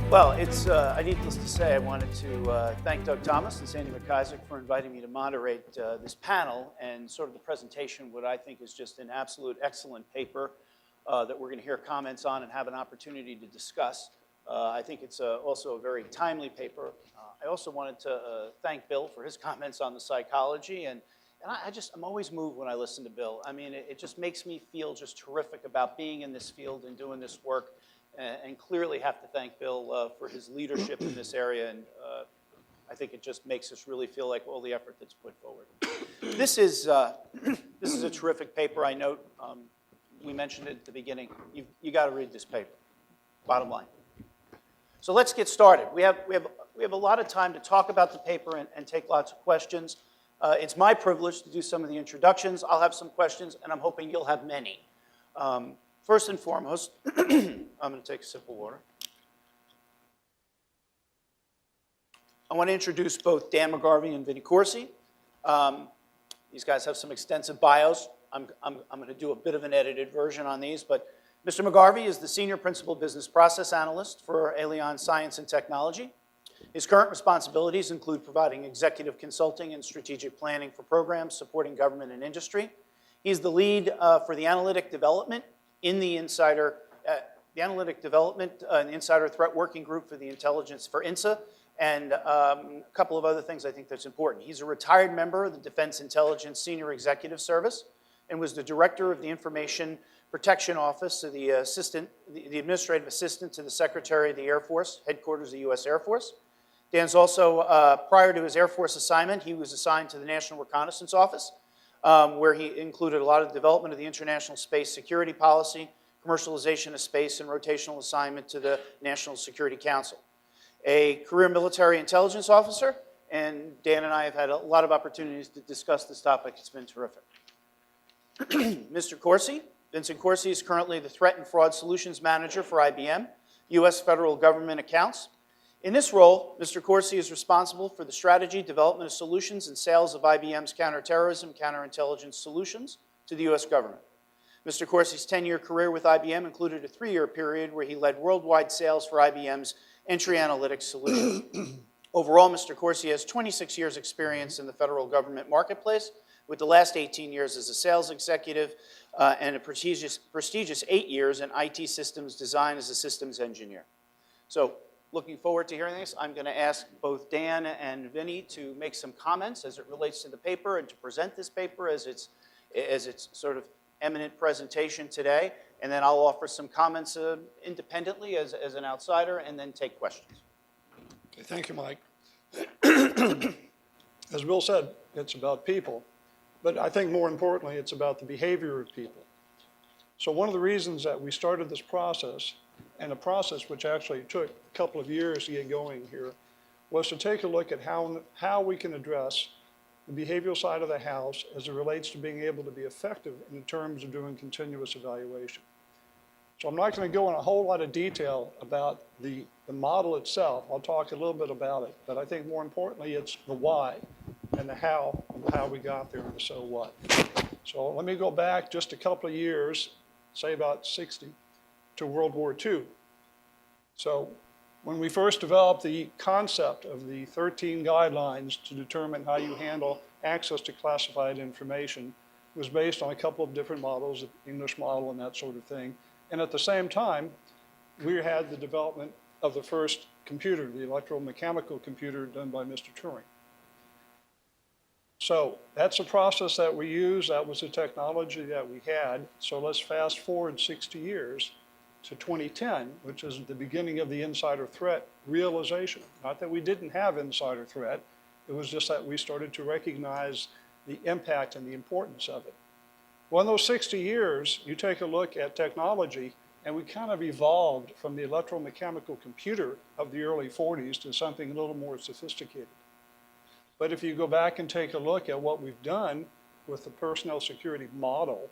Well, I needless to say, I wanted to thank Doug Thomas and Sandy McIsaac for inviting me to moderate this panel and sort of the presentation, what I think is just an absolute excellent paper that we're going to hear comments on and have an opportunity to discuss. I think it's also a very timely paper. I also wanted to thank Bill for his comments on the psychology, and I'm always moved when I listen to Bill. I mean, it just makes me feel just terrific about being in this field and doing this work. And clearly have to thank Bill for his leadership in this area, and I think it just makes us really feel like all the effort that's put forward. This is a terrific paper. I note we mentioned it at the beginning. You got to read this paper. Bottom line. So let's get started. We have a lot of time to talk about the paper and take lots of questions. It's my privilege to do some of the introductions. I'll have some questions, and I'm hoping you'll have many. First and foremost, I'm going to take a sip of water. I want to introduce both Dan McGarvey and Vinny Corsi. These guys have some extensive bios. I'm going to do a bit of an edited version on these, but Mr. McGarvey is the Senior Principal Business Process Analyst for Allianz Science and Technology. His current responsibilities include providing executive consulting and strategic planning for programs supporting government and industry. He's the lead for the analytic development in the insider insider threat working group for the intelligence for INSA, and a couple of other things I think that's important. He's a retired member of the Defense Intelligence Senior Executive Service and was the director of the Information Protection Office, so the administrative assistant to the Secretary of the Air Force, headquarters of the U.S. Air Force. Dan's also, prior to his Air Force assignment, he was assigned to the National Reconnaissance Office, where he included a lot of the development of the international space security policy, commercialization of space, and rotational assignment to the National Security Council. A career military intelligence officer, and Dan and I have had a lot of opportunities to discuss this topic. It's been terrific. Mr. Corsi, Vincent Corsi, is currently the Threat and Fraud Solutions Manager for IBM, U.S. Federal Government Accounts. In this role, Mr. Corsi is responsible for the strategy, development of solutions, and sales of IBM's counterterrorism, counterintelligence solutions to the U.S. government. Mr. Corsi's 10-year career with IBM included a 3-year period where he led worldwide sales for IBM's entry analytics solution. Overall, Mr. Corsi has 26 years' experience in the federal government marketplace, with the last 18 years as a sales executive and a prestigious 8 years in IT systems design as a systems engineer. So, looking forward to hearing this. I'm going to ask both Dan and Vinny to make some comments as it relates to the paper and to present this paper as its sort of eminent presentation today. And then I'll offer some comments independently as an outsider and then take questions. Okay, thank you, Mike. As Bill said, it's about people. But I think more importantly, it's about the behavior of people. So one of the reasons that we started this process, and a process which actually took a couple of years to get going here, was to take a look at how we can address the behavioral side of the house as it relates to being able to be effective in terms of doing continuous evaluation. So I'm not going to go in a whole lot of detail about the model itself. I'll talk a little bit about it, but I think more importantly it's the why and the how we got there and the so what. So let me go back just a couple of years, say about 60, to World War II. So when we first developed the concept of the 13 guidelines to determine how you handle access to classified information, it was based on a couple of different models, the English model and that sort of thing. And at the same time, we had the development of the first computer, the electromechanical computer done by Mr. Turing. So that's a process that we use. That was the technology that we had. So let's fast forward 60 years to 2010, which is the beginning of the insider threat realization. Not that we didn't have insider threat, it was just that we started to recognize the impact and the importance of it. Well, in those 60 years, you take a look at technology, and we kind of evolved from the electromechanical computer of the early 40s to something a little more sophisticated. But if you go back and take a look at what we've done with the personnel security model,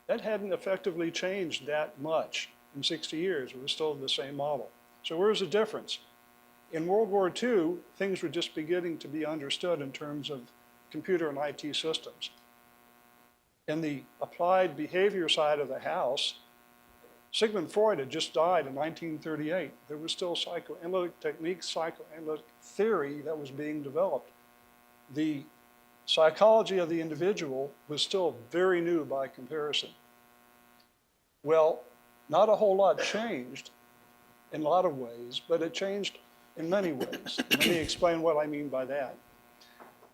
that hadn't effectively changed that much in 60 years. It was still the same model. So where's the difference? In World War II, things were just beginning to be understood in terms of computer and IT systems. in the applied behavior side of the house, Sigmund Freud had just died in 1938. There was still psychoanalytic techniques, psychoanalytic theory that was being developed. The psychology of the individual was still very new by comparison. Well, not a whole lot changed in a lot of ways, but it changed in many ways. Let me explain what I mean by that.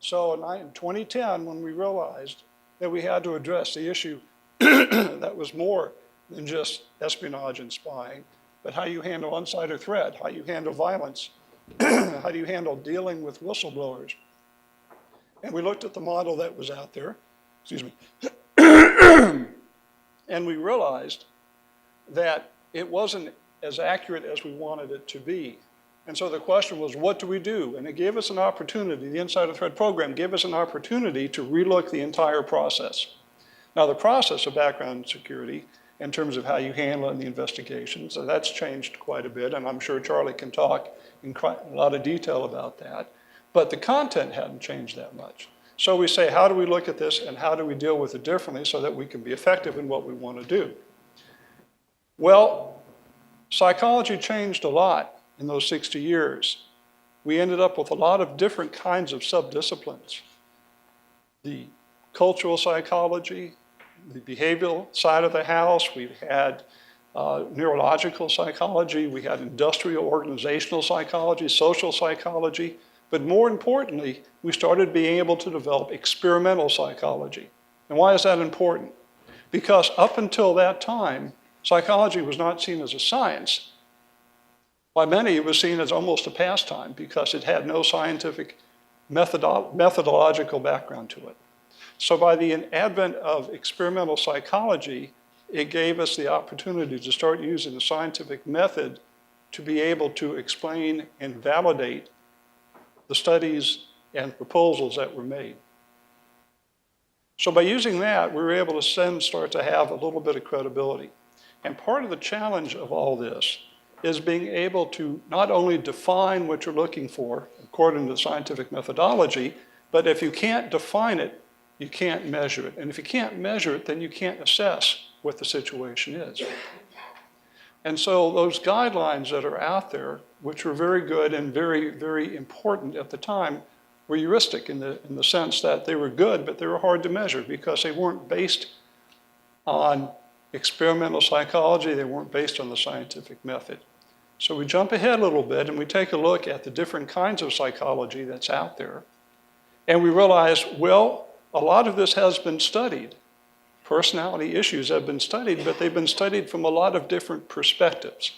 So in 2010, when we realized that we had to address the issue that was more than just espionage and spying, but how you handle insider threat, how you handle violence, how do you handle dealing with whistleblowers. And we looked at the model that was out there, excuse me, and we realized that it wasn't as accurate as we wanted it to be. And so the question was, what do we do? And it gave us an opportunity, the Insider Threat Program gave us an opportunity to relook the entire process. Now the process of background security, in terms of how you handle it in the investigations, so that's changed quite a bit, and I'm sure Charlie can talk in quite a lot of detail about that. But the content hadn't changed that much. So we say, how do we look at this and how do we deal with it differently so that we can be effective in what we want to do? Well, psychology changed a lot in those 60 years. We ended up with a lot of different kinds of subdisciplines. The cultural psychology, the behavioral side of the house, we've had neurological psychology, we had industrial organizational psychology, social psychology, but more importantly, we started being able to develop experimental psychology. And why is that important? Because up until that time, psychology was not seen as a science. By many, it was seen as almost a pastime because it had no scientific methodological background to it. So by the advent of experimental psychology, it gave us the opportunity to start using the scientific method to be able to explain and validate the studies and proposals that were made. So by using that, we were able to then start to have a little bit of credibility. And part of the challenge of all this is being able to not only define what you're looking for according to the scientific methodology, but if you can't define it, you can't measure it. And if you can't measure it, then you can't assess what the situation is. And so those guidelines that are out there, which were very good and very, very important at the time, were heuristic in the sense that they were good, but they were hard to measure because they weren't based on experimental psychology, they weren't based on the scientific method. So we jump ahead a little bit and we take a look at the different kinds of psychology that's out there. And we realize, well, a lot of this has been studied. Personality issues have been studied, but they've been studied from a lot of different perspectives.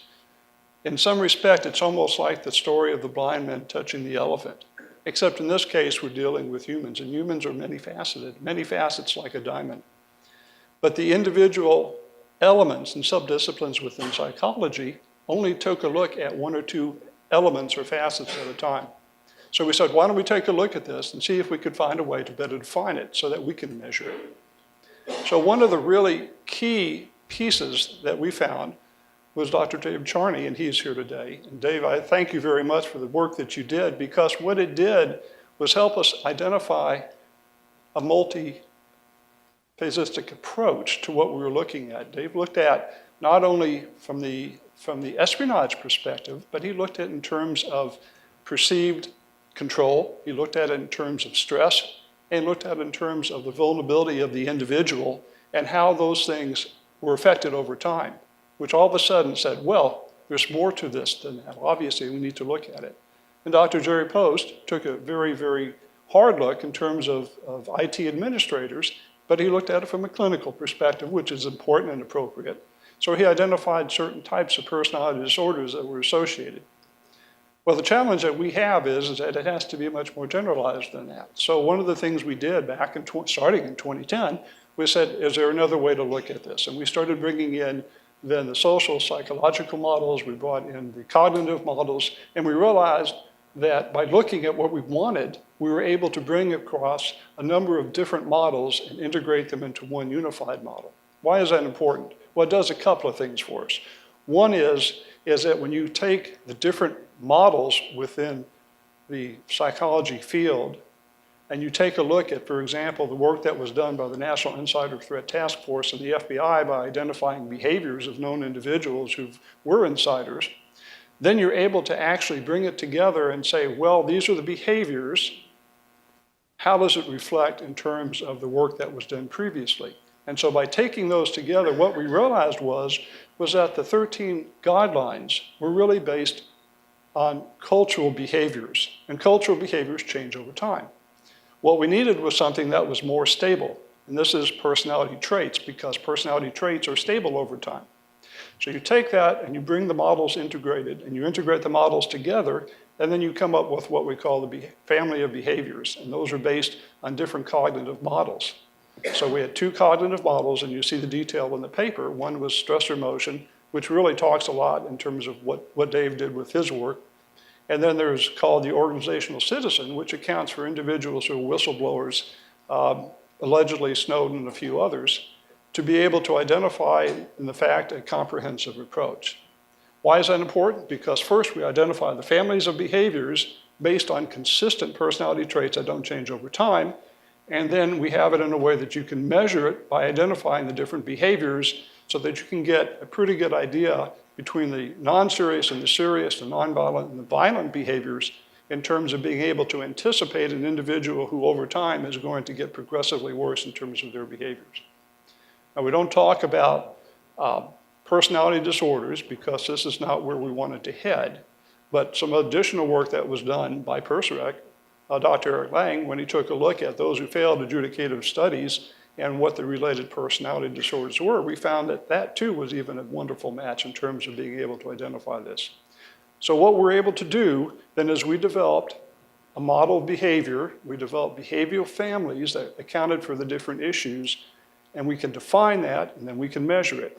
In some respect, it's almost like the story of the blind man touching the elephant, except in this case, we're dealing with humans, and humans are many-faceted, many facets like a diamond. But the individual elements and subdisciplines within psychology only took a look at one or two elements or facets at a time. So we said, why don't we take a look at this and see if we could find a way to better define it so that we can measure it. So one of the really key pieces that we found was Dr. Dave Charney, and he's here today. And Dave, I thank you very much for the work that you did, because what it did was help us identify a multi-phasistic approach to what we were looking at. Dave looked at not only from the espionage perspective, but he looked at it in terms of perceived control, he looked at it in terms of stress, and looked at it in terms of the vulnerability of the individual and how those things were affected over time, which all of a sudden said, well, there's more to this than that. Obviously, we need to look at it. And Dr. Jerry Post took a very, very hard look in terms of IT administrators, but he looked at it from a clinical perspective, which is important and appropriate. So he identified certain types of personality disorders that were associated. Well, the challenge that we have is that it has to be much more generalized than that. So one of the things we did back in starting in 2010, we said, is there another way to look at this? And we started bringing in then the social psychological models, we brought in the cognitive models, and we realized that by looking at what we wanted, we were able to bring across a number of different models and integrate them into one unified model. Why is that important? Well, it does a couple of things for us. One is that when you take the different models within the psychology field, and you take a look at, for example, the work that was done by the National Insider Threat Task Force and the FBI by identifying behaviors of known individuals who were insiders, then you're able to actually bring it together and say, well, these are the behaviors. How does it reflect in terms of the work that was done previously? And so by taking those together, what we realized was that the 13 guidelines were really based on cultural behaviors, and cultural behaviors change over time. What we needed was something that was more stable, and this is personality traits, because personality traits are stable over time. So you take that and you bring the models integrated, and you integrate the models together, and then you come up with what we call the family of behaviors, and those are based on different cognitive models. So we had 2 cognitive models, and you see the detail in the paper. One was stressor motion, which really talks a lot in terms of what Dave did with his work. And then there's called the organizational citizen, which accounts for individuals who are whistleblowers, allegedly Snowden and a few others, to be able to identify, in the fact, a comprehensive approach. Why is that important? Because first we identify the families of behaviors based on consistent personality traits that don't change over time, and then we have it in a way that you can measure it by identifying the different behaviors so that you can get a pretty good idea between the non-serious and the serious, the non-violent and the violent behaviors in terms of being able to anticipate an individual who over time is going to get progressively worse in terms of their behaviors. Now, we don't talk about personality disorders because this is not where we wanted to head, but some additional work that was done by PERSEREC, Dr. Eric Lang, when he took a look at those who failed adjudicative studies and what the related personality disorders were, we found that that too was even a wonderful match in terms of being able to identify this. So what we're able to do then is we developed a model of behavior, we developed behavioral families that accounted for the different issues, and we can define that and then we can measure it,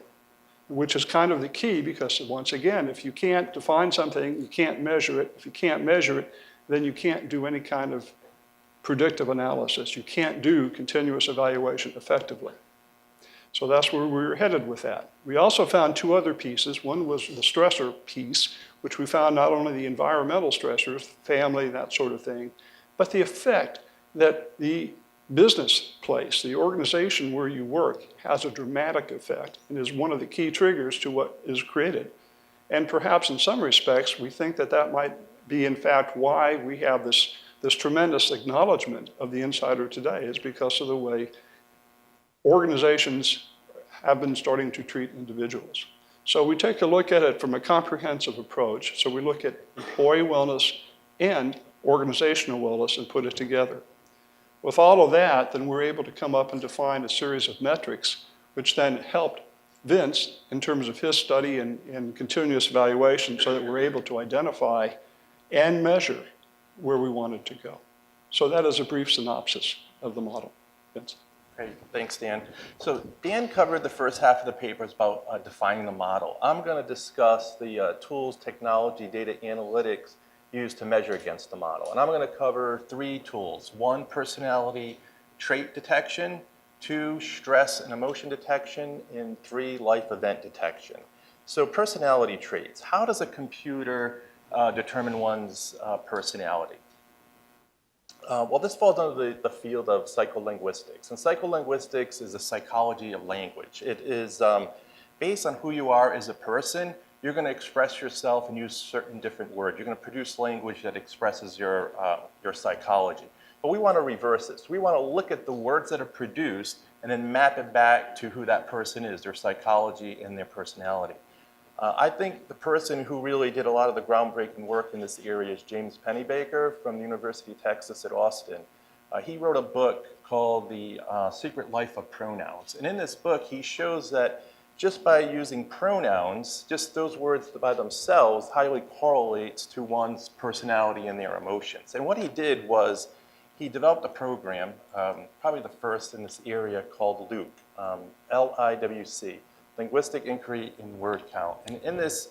which is kind of the key because once again, if you can't define something, you can't measure it. If you can't measure it, then you can't do any kind of predictive analysis. You can't do continuous evaluation effectively. So that's where we were headed with that. We also found 2 other pieces. One was the stressor piece, which we found not only the environmental stressors, family, that sort of thing, but the effect that the business place, the organization where you work, has a dramatic effect and is one of the key triggers to what is created. And perhaps in some respects, we think that that might be in fact why we have this tremendous acknowledgement of the insider today, is because of the way organizations have been starting to treat individuals. So we take a look at it from a comprehensive approach. So we look at employee wellness and organizational wellness and put it together. With all of that, then we're able to come up and define a series of metrics, which then helped Vince in terms of his study and continuous evaluation so that we're able to identify and measure where we wanted to go. So that is a brief synopsis of the model. Vince. Great, thanks, Dan. So Dan covered the first half of the papers about defining the model. I'm going to discuss the tools, technology, data analytics used to measure against the model. And I'm going to cover 3 tools. 1, personality trait detection, 2, stress and emotion detection, and 3, life event detection. So personality traits. How does a computer determine one's personality? Well, this falls under the field of psycholinguistics. And psycholinguistics is the psychology of language. It is based on who you are as a person. You're going to express yourself and use certain different words. You're going to produce language that expresses your psychology. But we want to reverse this. We want to look at the words that are produced and then map it back to who that person is, their psychology and their personality. I think the person who really did a lot of the groundbreaking work in this area is James Pennebaker from the University of Texas at Austin. He wrote a book called The Secret Life of Pronouns. And in this book, he shows that just by using pronouns, just those words by themselves highly correlates to one's personality and their emotions. And what he did was he developed a program, probably the first in this area, called LIWC, L-I-W-C. Linguistic Inquiry in Word Count. And in this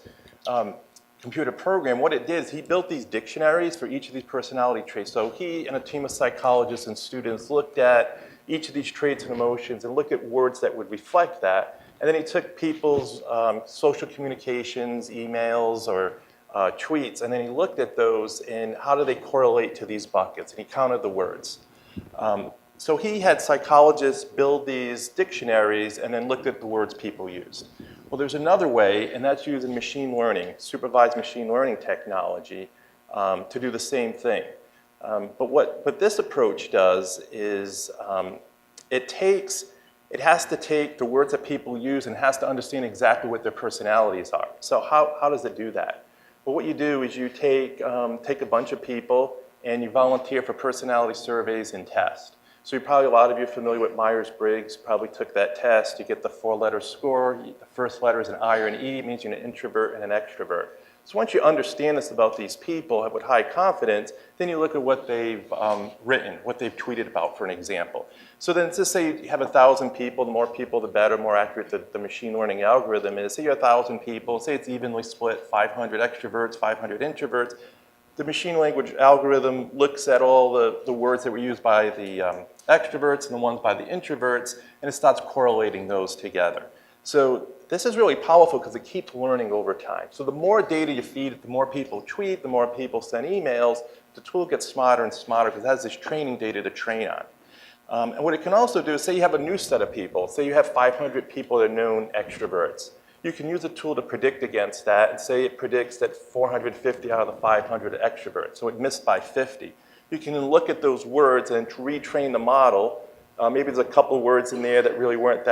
computer program, what it did is he built these dictionaries for each of these personality traits. So he and a team of psychologists and students looked at each of these traits and emotions and looked at words that would reflect that. And then he took people's social communications, emails, or tweets, and then he looked at those and how do they correlate to these buckets, and he counted the words. So he had psychologists build these dictionaries and then looked at the words people used. Well, there's another way, and that's using machine learning, supervised machine learning technology, to do the same thing. But what this approach does is it has to take the words that people use and has to understand exactly what their personalities are. So how does it do that? Well, what you do is you take a bunch of people and you volunteer for personality surveys and tests. So a lot of you are familiar with Myers-Briggs, probably took that test. You get the 4-letter score. The first letter is an I or an E. It means you're an introvert and an extrovert. So once you understand this about these people with high confidence, then you look at what they've written, what they've tweeted about, for an example. So then just say you have 1,000 people. The more people, the better, more accurate the machine learning algorithm is. Say you have 1,000 people. Say it's evenly split, 500 extroverts, 500 introverts. The machine language algorithm looks at all the words that were used by the extroverts and the ones by the introverts, and it starts correlating those together. So this is really powerful because it keeps learning over time. So the more data you feed it, the more people tweet, the more people send emails, the tool gets smarter and smarter because it has this training data to train on. And what it can also do is say you have a new set of people. Say you have 500 people that are known extroverts. You can use a tool to predict against that and say it predicts that 450 out of the 500 are extroverts, so it missed by 50. You can then look at those words and retrain the model. Maybe there's a couple words in there that really weren't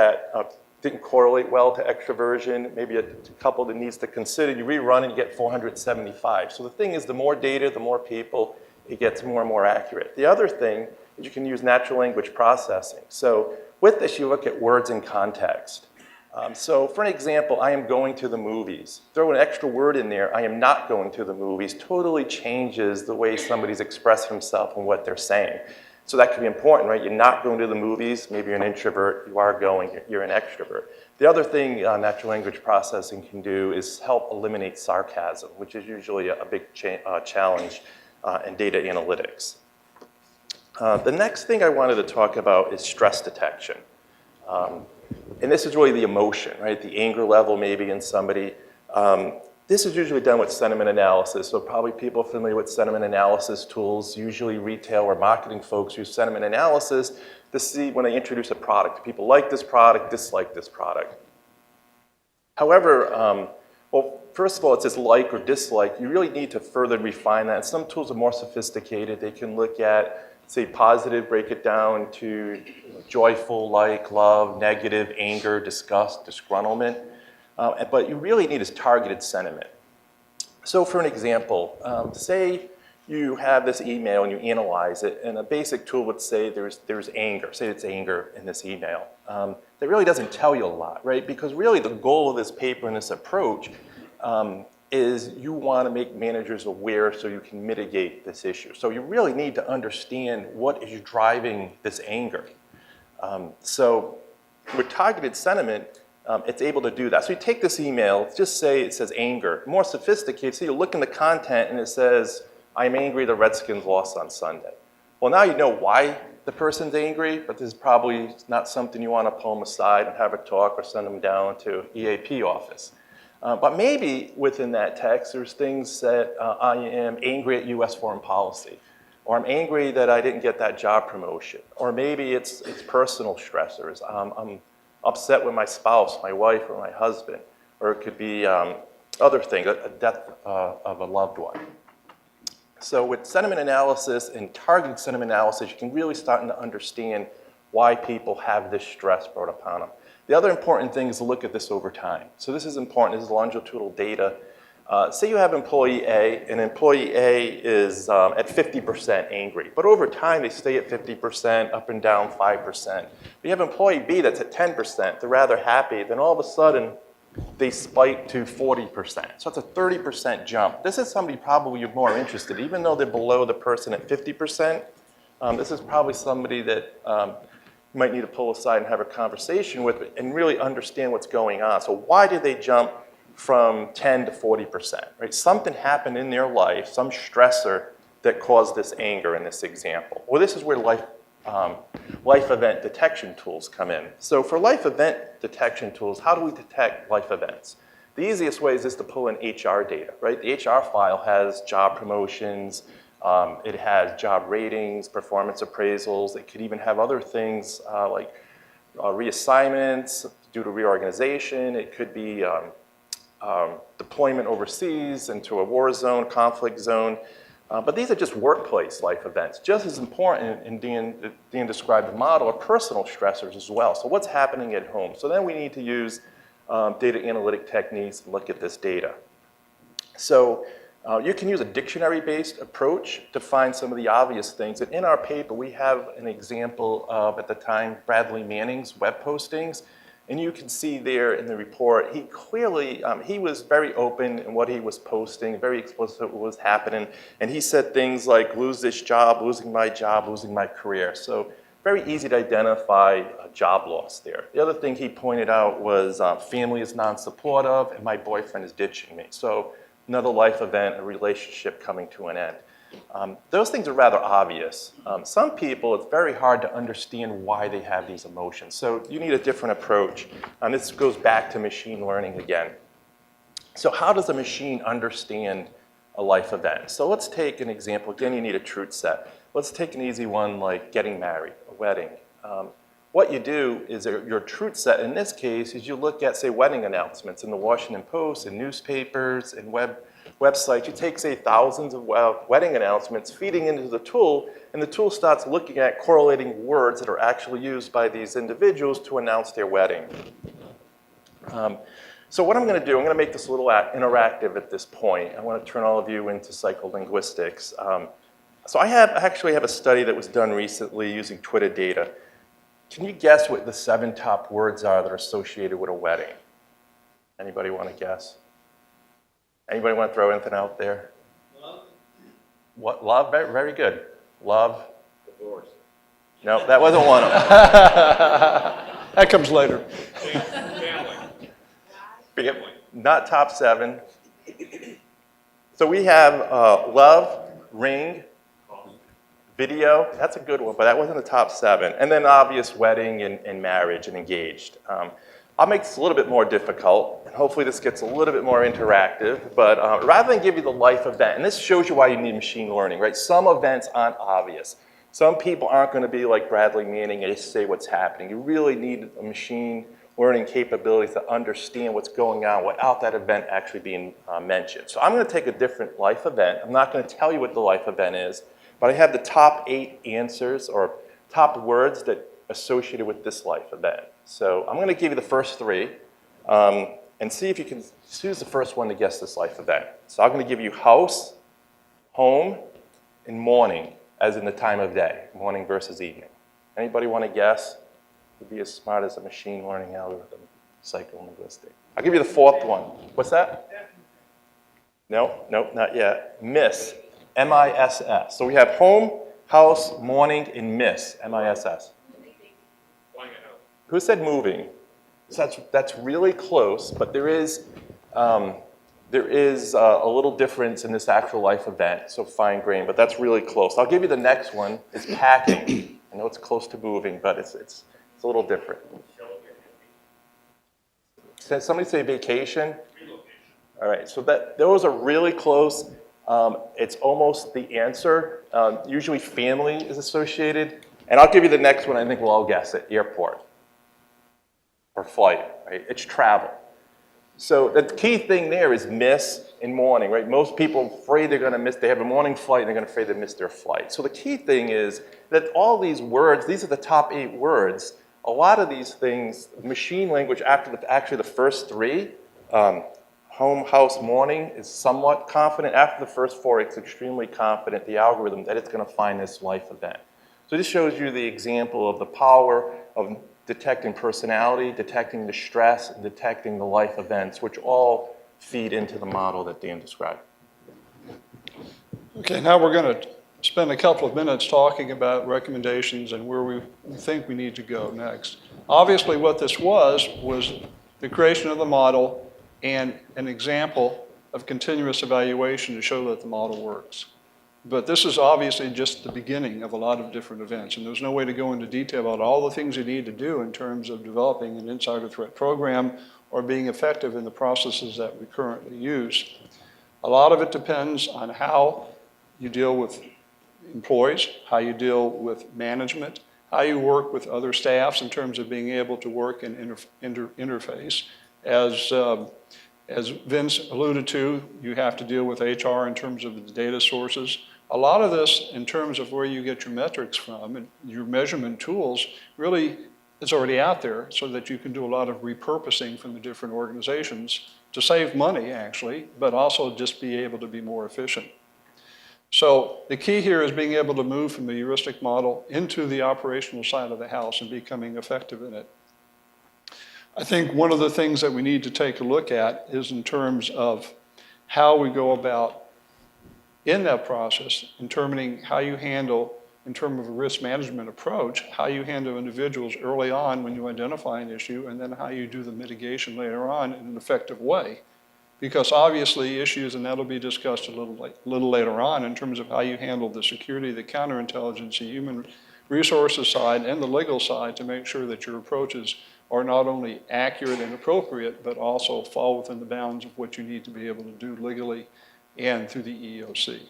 didn't correlate well to extroversion, maybe a couple that needs to consider. You rerun and you get 475. So the thing is, the more data, the more people, it gets more and more accurate. The other thing is you can use natural language processing. So with this, you look at words in context. So for an example, I am going to the movies. Throw an extra word in there, I am not going to the movies, totally changes the way somebody's expressing himself and what they're saying. So that can be important, right? You're not going to the movies, maybe you're an introvert, you are going, you're an extrovert. The other thing natural language processing can do is help eliminate sarcasm, which is usually a big challenge in data analytics. The next thing I wanted to talk about is stress detection. And this is really the emotion, right? The anger level maybe in somebody. This is usually done with sentiment analysis. So probably people familiar with sentiment analysis tools. Usually retail or marketing folks use sentiment analysis to see when they introduce a product. Do people like this product, dislike this product? However, well, first of all, it says like or dislike. You really need to further refine that. And some tools are more sophisticated. They can look at, say, positive, break it down to joyful, like, love, negative, anger, disgust, disgruntlement. But you really need is targeted sentiment. So for an example, say you have this email and you analyze it, and a basic tool would say there's anger. Say it's anger in this email. That really doesn't tell you a lot, right? Because really the goal of this paper and this approach is you want to make managers aware so you can mitigate this issue. So you really need to understand what is driving this anger. So with targeted sentiment, it's able to do that. So you take this email, just say it says anger. More sophisticated, so you look in the content and it says, I'm angry the Redskins lost on Sunday. Well, now you know why the person's angry, but this is probably not something you want to pull them aside and have a talk or send them down to EAP office. But maybe within that text, there's things that I am angry at US foreign policy, or I'm angry that I didn't get that job promotion, or maybe it's personal stressors. I'm upset with my spouse, my wife, or my husband, or it could be other things, a death of a loved one. So with sentiment analysis and targeted sentiment analysis, you can really start to understand why people have this stress brought upon them. The other important thing is to look at this over time. So this is important, this is longitudinal data. Say you have employee A, and employee A is at 50% angry, but over time they stay at 50%, up and down 5%. But you have employee B that's at 10%, they're rather happy, then all of a sudden they spike to 40%. So it's a 30% jump. This is somebody probably you're more interested in, even though they're below the person at 50%. This is probably somebody that you might need to pull aside and have a conversation with and really understand what's going on. So why did they jump from 10 to 40%, right? Something happened in their life, some stressor that caused this anger in this example. Well, this is where life event detection tools come in. So for life event detection tools, how do we detect life events? The easiest way is just to pull in HR data, right? The HR file has job promotions, It has job ratings, performance appraisals. It could even have other things like reassignments due to reorganization. It could be deployment overseas into a war zone, conflict zone. But these are just workplace life events. Just as important, and Dan described the model, are personal stressors as well. So what's happening at home? So then we need to use data analytic techniques and look at this data. So you can use a dictionary-based approach to find some of the obvious things. And in our paper, we have an example of, at the time, Bradley Manning's web postings. And you can see there in the report, he clearly, he was very open in what he was posting, very explicit what was happening. And he said things like, lose this job, losing my career. So very easy to identify a job loss there. The other thing he pointed out was family is non-supportive and my boyfriend is ditching me. So another life event, a relationship coming to an end. Those things are rather obvious. Some people, it's very hard to understand why they have these emotions. So you need a different approach. And this goes back to machine learning again. So how does a machine understand a life event? So let's take an example. Again, you need a truth set. Let's take an easy one like getting married, a wedding. What you do is your truth set in this case is you look at, say, wedding announcements in the Washington Post, in newspapers, and websites. You take, say, thousands of wedding announcements, feeding into the tool, and the tool starts looking at correlating words that are actually used by these individuals to announce their wedding. So what I'm going to do, I'm going to make this a little interactive at this point. I want to turn all of you into psycholinguistics. So I actually have a study that was done recently using Twitter data. Can you guess what the 7 top words are that are associated with a wedding? Anybody want to guess? Anybody want to throw anything out there? Love. What? Love? Very, very good. Love. Divorce. No, that wasn't one of them. That comes later. Family. Not top 7. So we have love, ring, video. That's a good one, but that wasn't the top 7. And then obvious wedding and marriage and engaged. I'll make this a little bit more difficult, and hopefully this gets a little bit more interactive, but rather than give you the life event, and this shows you why you need machine learning, right? Some events aren't obvious. Some people aren't going to be like Bradley Manning and just say what's happening. You really need a machine learning capabilities to understand what's going on without that event actually being mentioned. So I'm going to take a different life event. I'm not going to tell you what the life event is, but I have the top 8 answers or top words that associated with this life event. So I'm going to give you the first 3 and see if you can choose the first one to guess this life event. So I'm going to give you house, home, and morning, as in the time of day, morning versus evening. Anybody want to guess? Would be as smart as a machine learning algorithm, psycholinguistic. I'll give you the 4th one. What's that? No, not yet. Miss, M-I-S-S. So we have home, house, morning, and miss, M-I-S-S. Who said moving? So that's really close, but there is a little difference in this actual life event, so fine grained, but that's really close. I'll give you the next one, is packing. I know it's close to moving, but it's a little different. Did somebody say vacation? All right, so those are really close. It's almost the answer. Usually family is associated. And I'll give you the next one, I think we'll all guess it, airport. Or flight, right? It's travel. So the key thing there is miss and morning, right? Most people are afraid they're going to miss, they have a morning flight and they're going to afraid they miss their flight. So the key thing is that all these words, these are the top 8 words. A lot of these things, machine language after actually the first 3, home, house, morning is somewhat confident. After the first 4, it's extremely confident, the algorithm, that it's going to find this life event. So this shows you the example of the power of detecting personality, detecting the stress, and detecting the life events, which all feed into the model that Dan described. Okay, now we're going to spend a couple of minutes talking about recommendations and where we think we need to go next. Obviously, what this was the creation of the model and an example of continuous evaluation to show that the model works. But this is obviously just the beginning of a lot of different events, and there's no way to go into detail about all the things you need to do in terms of developing an insider threat program or being effective in the processes that we currently use. A lot of it depends on how you deal with employees, how you deal with management, how you work with other staffs in terms of being able to work and interface. As Vince alluded to, you have to deal with HR in terms of the data sources. A lot of this, in terms of where you get your metrics from and your measurement tools, really is already out there so that you can do a lot of repurposing from the different organizations to save money, actually, but also just be able to be more efficient. So the key here is being able to move from the heuristic model into the operational side of the house and becoming effective in it. I think one of the things that we need to take a look at is in terms of how we go about in that process, determining how you handle, in terms of a risk management approach, how you handle individuals early on when you identify an issue, and then how you do the mitigation later on in an effective way. Because obviously issues, and that'll be discussed a little later on, in terms of how you handle the security, the counterintelligence, the human resources side, and the legal side to make sure that your approaches are not only accurate and appropriate, but also fall within the bounds of what you need to be able to do legally and through the EEOC.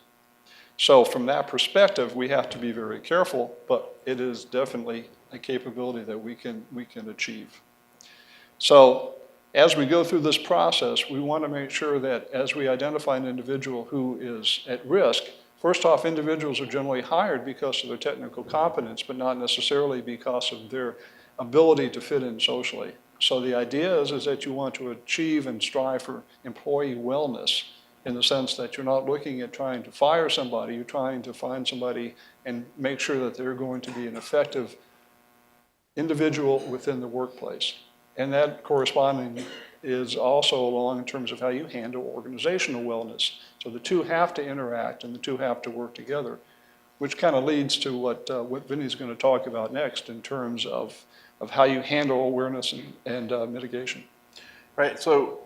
So from that perspective, we have to be very careful, but it is definitely a capability that we can achieve. So as we go through this process, we want to make sure that as we identify an individual who is at risk, first off, individuals are generally hired because of their technical competence, but not necessarily because of their ability to fit in socially. So the idea is that you want to achieve and strive for employee wellness in the sense that you're not looking at trying to fire somebody, you're trying to find somebody and make sure that they're going to be an effective individual within the workplace. And that corresponding is also along in terms of how you handle organizational wellness. So the two have to interact and the two have to work together, which kind of leads to what Vinny's going to talk about next in terms of how you handle awareness and mitigation. Right, so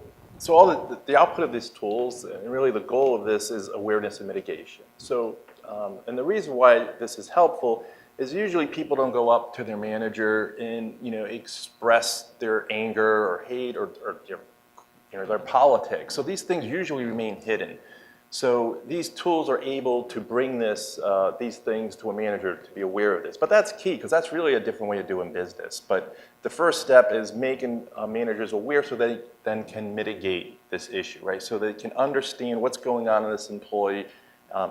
all the output of these tools, and really the goal of this is awareness and mitigation. So, and the reason why this is helpful is usually people don't go up to their manager and express their anger or hate or their politics. So these things usually remain hidden. So these tools are able to bring these things to a manager to be aware of this. But that's key, because that's really a different way of doing business. But the first step is making managers aware so they then can mitigate this issue, right? So they can understand what's going on in this employee,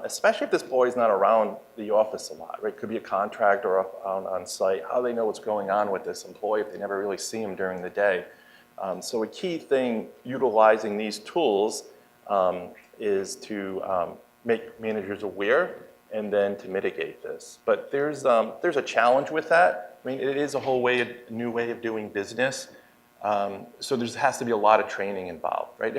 especially if this employee is not around the office a lot, right? Could be a contractor or on site. How do they know what's going on with this employee if they never really see him during the day? So a key thing utilizing these tools is to make managers aware and then to mitigate this. But there's a challenge with that. I mean, it is a whole new way of doing business. So there has to be a lot of training involved, right?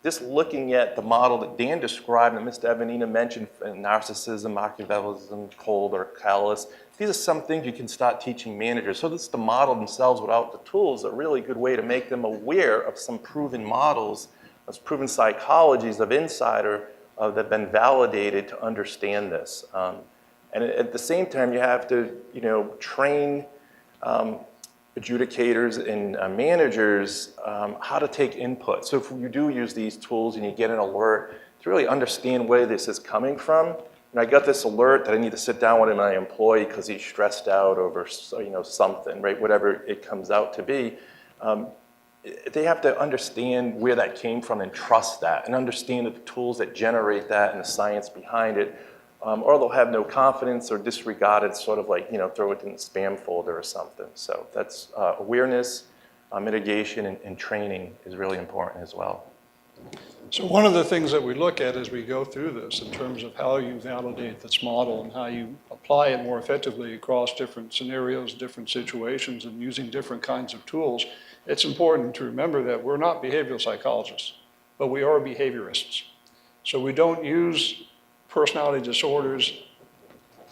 Just looking at the model that Dan described and Mr. Evanina mentioned, narcissism, Machiavellism, cold or callous, these are some things you can start teaching managers. So this is the model themselves without the tools, a really good way to make them aware of some proven models, those proven psychologies of insider that have been validated to understand this. And at the same time, you have to train adjudicators and managers how to take input. So if you do use these tools and you get an alert, to really understand where this is coming from. And I got this alert that I need to sit down with my employee because he's stressed out over something, right? Whatever it comes out to be. They have to understand where that came from and trust that and understand the tools that generate that and the science behind it. Or they'll have no confidence or disregard it, sort of like, throw it in the spam folder or something. So that's awareness, mitigation, and training is really important as well. So one of the things that we look at as we go through this in terms of how you validate this model and how you apply it more effectively across different scenarios, different situations, and using different kinds of tools, it's important to remember that we're not behavioral psychologists, but we are behaviorists. So we don't use personality disorders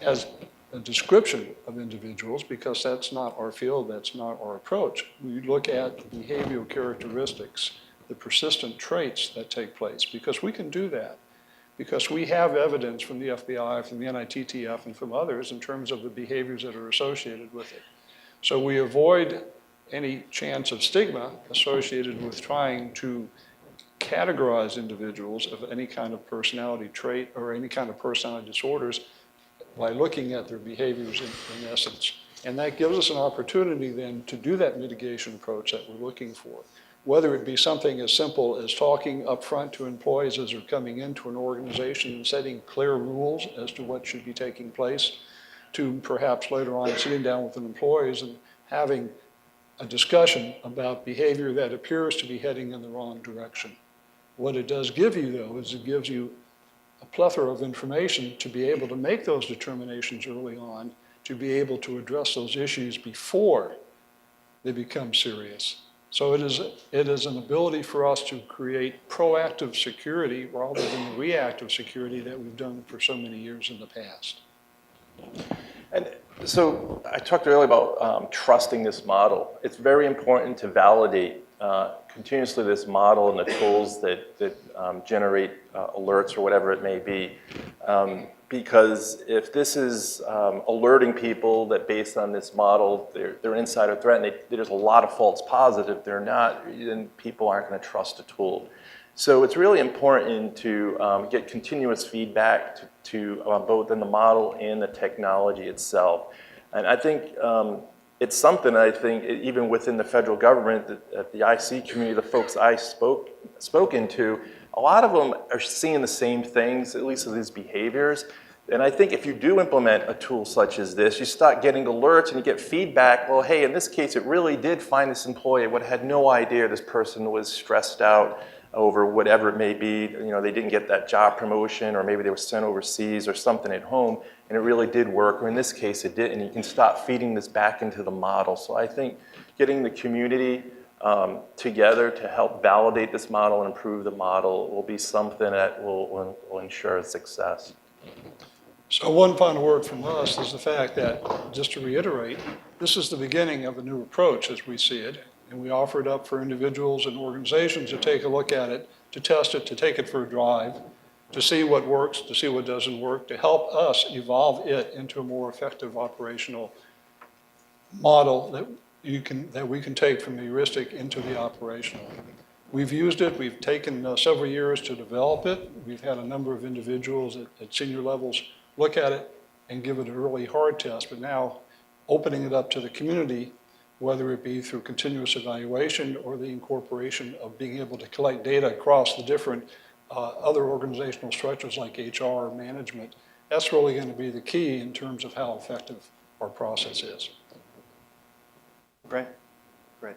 as a description of individuals because that's not our field, that's not our approach. We look at the behavioral characteristics, the persistent traits that take place, because we can do that, because we have evidence from the FBI, from the NITTF, and from others in terms of the behaviors that are associated with it. So we avoid any chance of stigma associated with trying to categorize individuals of any kind of personality trait or any kind of personality disorders by looking at their behaviors in essence. And that gives us an opportunity then to do that mitigation approach that we're looking for. Whether it be something as simple as talking up front to employees as they're coming into an organization and setting clear rules as to what should be taking place, to perhaps later on sitting down with employees and having a discussion about behavior that appears to be heading in the wrong direction. What it does give you, though, is it gives you a plethora of information to be able to make those determinations early on, to be able to address those issues before they become serious. So it is an ability for us to create proactive security rather than the reactive security that we've done for so many years in the past. And so I talked earlier about trusting this model. It's very important to validate continuously this model and the tools that generate alerts or whatever it may be. Because if this is alerting people that based on this model, they're insider threat and there's a lot of false positive, they're not, then people aren't going to trust the tool. So it's really important to get continuous feedback to both in the model and the technology itself. And I think it's something I think even within the federal government, at the IC community, the folks I spoken to, a lot of them are seeing the same things, at least with these behaviors. And I think if you do implement a tool such as this, you start getting alerts and you get feedback, well, hey, in this case, it really did find this employee. I would have had no idea this person was stressed out over whatever it may be. You know, they didn't get that job promotion, or maybe they were sent overseas or something at home, and it really did work, or in this case, it didn't. You can start feeding this back into the model. So I think getting the community together to help validate this model and improve the model will be something that will ensure success. So one final word from us is the fact that, just to reiterate, this is the beginning of a new approach as we see it, and we offer it up for individuals and organizations to take a look at it, to test it, to take it for a drive, to see what works, to see what doesn't work, to help us evolve it into a more effective operational model that we can take from the heuristic into the operational. We've used it, we've taken several years to develop it. We've had a number of individuals at senior levels look at it and give it a really hard test, but now opening it up to the community, whether it be through continuous evaluation or the incorporation of being able to collect data across the different other organizational structures like HR or management, that's really going to be the key in terms of how effective our process is. Great, great.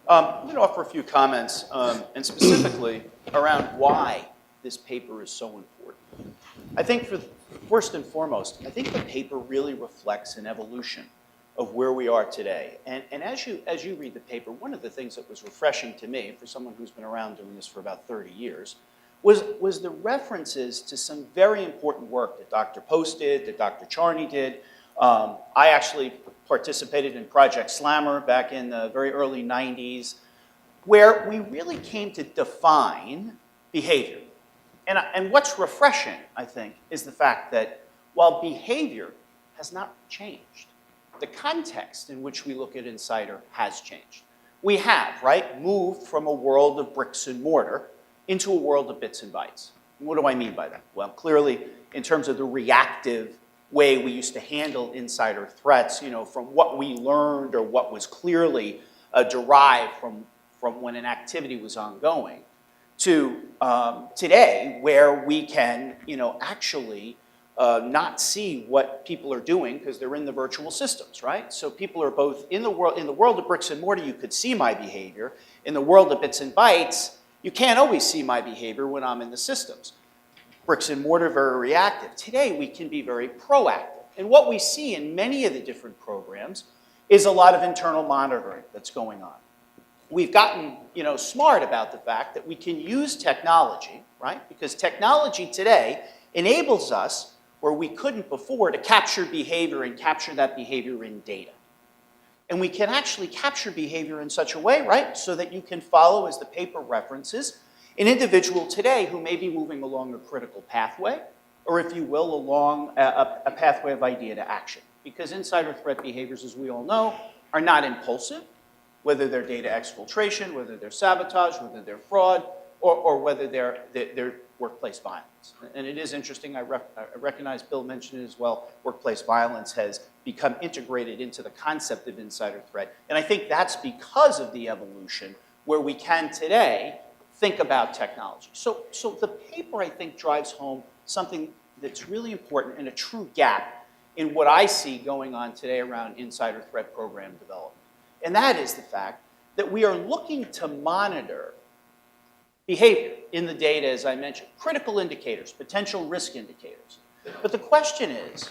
I'm going to offer a few comments, and specifically around why this paper is so important. I think first and foremost, I think the paper really reflects an evolution of where we are today. And as you read the paper, one of the things that was refreshing to me, for someone who's been around doing this for about 30 years, was the references to some very important work that Dr. Post did, that Dr. Charney did. I actually participated in Project Slammer back in the very early 90s, where we really came to define behavior. And what's refreshing, I think, is the fact that while behavior has not changed, the context in which we look at Insider has changed. We have, right, moved from a world of bricks and mortar into a world of bits and bytes. And what do I mean by that? Well, clearly, in terms of the reactive way we used to handle insider threats, you know, from what we learned or what was clearly derived from when an activity was ongoing, to today, where we can, you know, actually not see what people are doing because they're in the virtual systems, right? So people are both in the world of bricks and mortar, you could see my behavior. In the world of bits and bytes, you can't always see my behavior when I'm in the systems. Bricks and mortar, very reactive. Today, we can be very proactive. And what we see in many of the different programs is a lot of internal monitoring that's going on. We've gotten, you know, smart about the fact that we can use technology, right? Because technology today enables us, where we couldn't before, to capture behavior and capture that behavior in data. And we can actually capture behavior in such a way, right, so that you can follow, as the paper references, an individual today who may be moving along a critical pathway, or if you will, along a pathway of idea to action. Because insider threat behaviors, as we all know, are not impulsive, whether they're data exfiltration, whether they're sabotage, whether they're fraud. or whether they're workplace violence. And it is interesting, I recognize Bill mentioned it as well, workplace violence has become integrated into the concept of insider threat. And I think that's because of the evolution where we can today think about technology. So the paper, I think, drives home something that's really important and a true gap in what I see going on today around insider threat program development. And that is the fact that we are looking to monitor behavior in the data, as I mentioned, critical indicators, potential risk indicators. But the question is,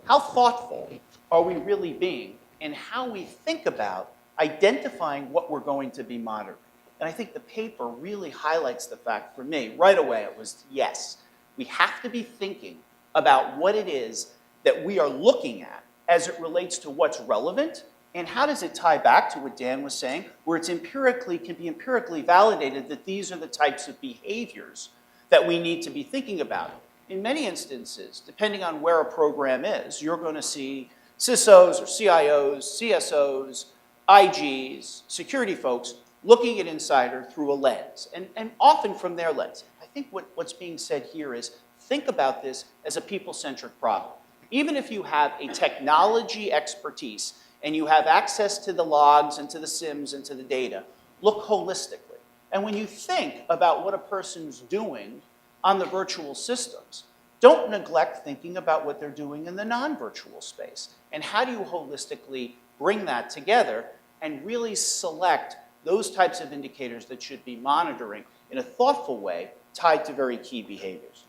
how thoughtful are we really being in how we think about identifying what we're going to be monitoring? And I think the paper really highlights the fact for me, right away, it was yes, we have to be thinking about what it is that we are looking at as it relates to what's relevant and how does it tie back to what Dan was saying, where it's can be empirically validated that these are the types of behaviors that we need to be thinking about. In many instances, depending on where a program is, you're going to see CISOs or CIOs, CSOs, IGs, security folks looking at insider through a lens, and often from their lens. I think what's being said here is think about this as a people-centric problem. Even if you have a technology expertise and you have access to the logs and to the SIMs and to the data, look holistically. And when you think about what a person's doing on the virtual systems, don't neglect thinking about what they're doing in the non-virtual space. And how do you holistically bring that together and really select those types of indicators that should be monitoring in a thoughtful way tied to very key behaviors.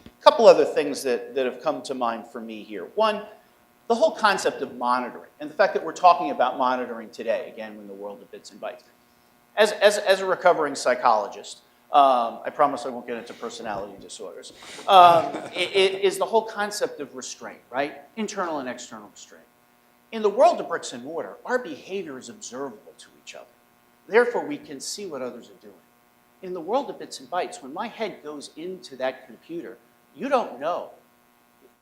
A couple other things that have come to mind for me here. One, the whole concept of monitoring and the fact that we're talking about monitoring today, again, in the world of bits and bytes. As a recovering psychologist, I promise I won't get into personality disorders, it is the whole concept of restraint, right? Internal and external restraint. In the world of bricks and mortar, our behavior is observable to each other. Therefore, we can see what others are doing. In the world of bits and bytes, when my head goes into that computer, you don't know.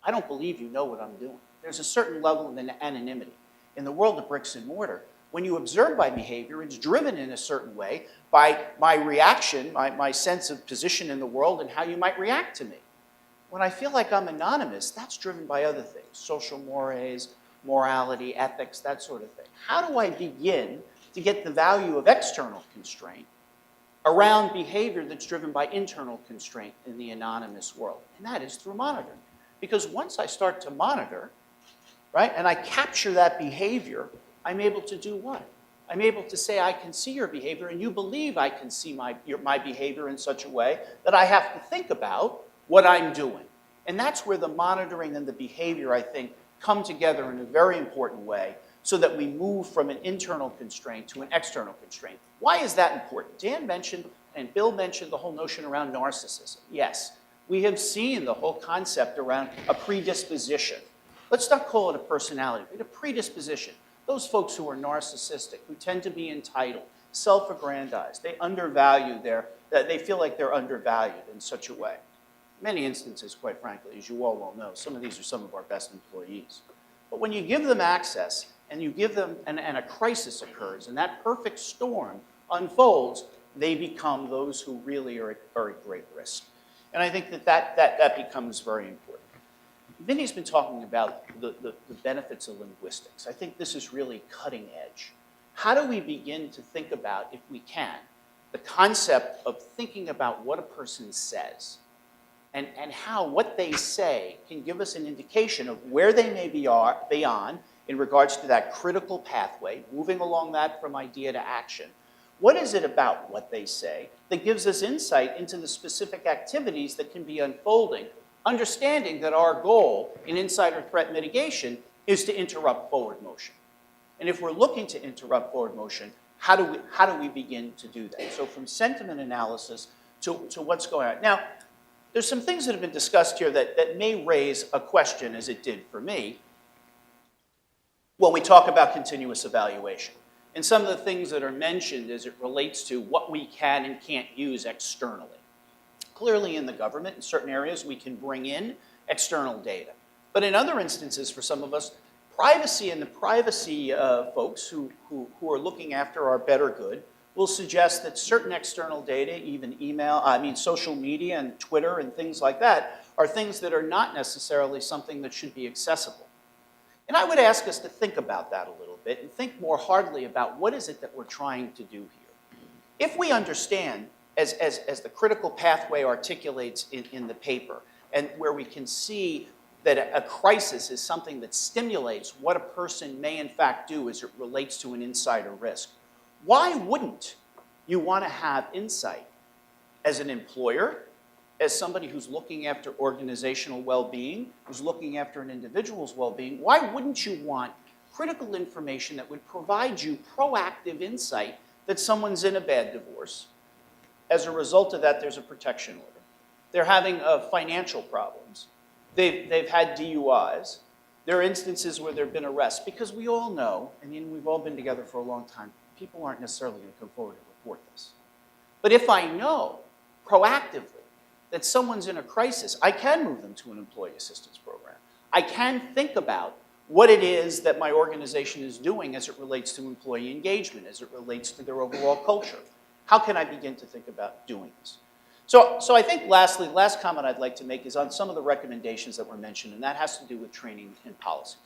I don't believe you know what I'm doing. There's a certain level of anonymity. In the world of bricks and mortar, when you observe my behavior, it's driven in a certain way by my reaction, my sense of position in the world and how you might react to me. When I feel like I'm anonymous, that's driven by other things, social mores, morality, ethics, that sort of thing. How do I begin to get the value of external constraint around behavior that's driven by internal constraint in the anonymous world? And that is through monitoring. Because once I start to monitor, right, and I capture that behavior, I'm able to do what? I'm able to say, I can see your behavior, and you believe I can see my behavior in such a way that I have to think about what I'm doing. And that's where the monitoring and the behavior, I think, come together in a very important way so that we move from an internal constraint to an external constraint. Why is that important? Dan mentioned, and Bill mentioned the whole notion around narcissism. Yes, we have seen the whole concept around a predisposition. Let's not call it a personality, but a predisposition. Those folks who are narcissistic, who tend to be entitled, self-aggrandized, they feel like they're undervalued in such a way. In many instances, quite frankly, as you all well know, some of these are some of our best employees. But when you give them access and you give them, and a crisis occurs, and that perfect storm unfolds, they become those who really are at great risk. And I think that becomes very important. Vinny's been talking about the benefits of linguistics. I think this is really cutting edge. How do we begin to think about, if we can, the concept of thinking about what a person says and how what they say can give us an indication of where they may be on in regards to that critical pathway, moving along that from idea to action. What is it about what they say that gives us insight into the specific activities that can be unfolding, understanding that our goal in insider threat mitigation is to interrupt forward motion? And if we're looking to interrupt forward motion, how do we begin to do that? So from sentiment analysis to what's going on. Now, there's some things that have been discussed here that may raise a question, as it did for me, when we talk about continuous evaluation. And some of the things that are mentioned as it relates to what we can and can't use externally. Clearly in the government, in certain areas, we can bring in external data. But in other instances, for some of us, privacy and the privacy folks who are looking after our better good will suggest that certain external data, even social media and Twitter and things like that, are things that are not necessarily something that should be accessible. And I would ask us to think about that a little bit and think more hardly about what is it that we're trying to do here. If we understand, as the critical pathway articulates in the paper, and where we can see that a crisis is something that stimulates what a person may in fact do as it relates to an insider risk, why wouldn't you want to have insight as an employer, as somebody who's looking after organizational well-being, who's looking after an individual's well-being? Why wouldn't you want critical information that would provide you proactive insight that someone's in a bad divorce? As a result of that, there's a protection order. They're having financial problems. They've had DUIs. There are instances where there have been arrests, because we all know, and we've all been together for a long time, people aren't necessarily going to come forward and report this. But if I know proactively that someone's in a crisis, I can move them to an employee assistance program. I can think about what it is that my organization is doing as it relates to employee engagement, as it relates to their overall culture. How can I begin to think about doing this? So I think lastly, last comment I'd like to make is on some of the recommendations that were mentioned, and that has to do with training and policy.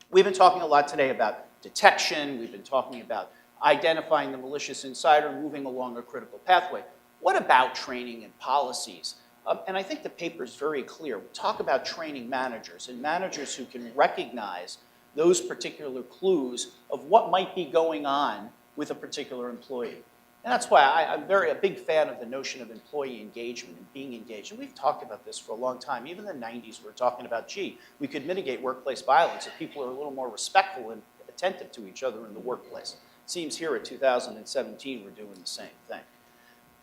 We've been talking a lot today about detection. We've been talking about identifying the malicious insider, moving along a critical pathway. What about training and policies? And I think the paper is very clear. We talk about training managers and managers who can recognize those particular clues of what might be going on with a particular employee. And that's why I'm a big fan of the notion of employee engagement and being engaged. And we've talked about this for a long time. Even in the 90s, we were talking about, gee, we could mitigate workplace violence if people are a little more respectful and attentive to each other in the workplace. It seems here at 2017, we're doing the same thing.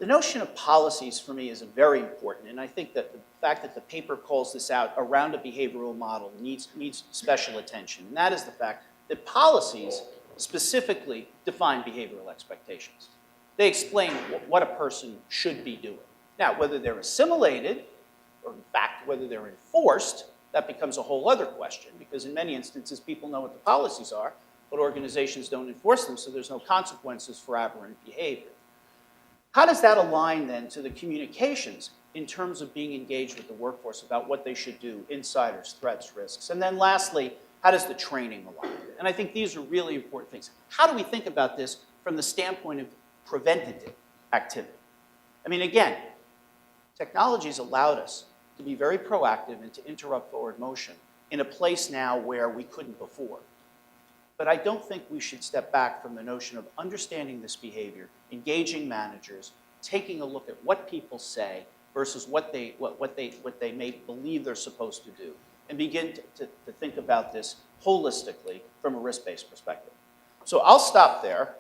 The notion of policies for me is very important, and I think that the fact that the paper calls this out around a behavioral model needs special attention, and that is the fact that policies specifically define behavioral expectations. They explain what a person should be doing. Now, whether they're assimilated, or in fact, whether they're enforced, that becomes a whole other question, because in many instances, people know what the policies are, but organizations don't enforce them, so there's no consequences for aberrant behavior. How does that align then to the communications in terms of being engaged with the workforce about what they should do, insiders, threats, risks? And then lastly, how does the training align? And I think these are really important things. How do we think about this from the standpoint of preventative activity? I mean, again, technology has allowed us to be very proactive and to interrupt forward motion in a place now where we couldn't before. But I don't think we should step back from the notion of understanding this behavior, engaging managers, taking a look at what people say versus what they may believe they're supposed to do, and begin to think about this holistically from a risk-based perspective. So I'll stop there.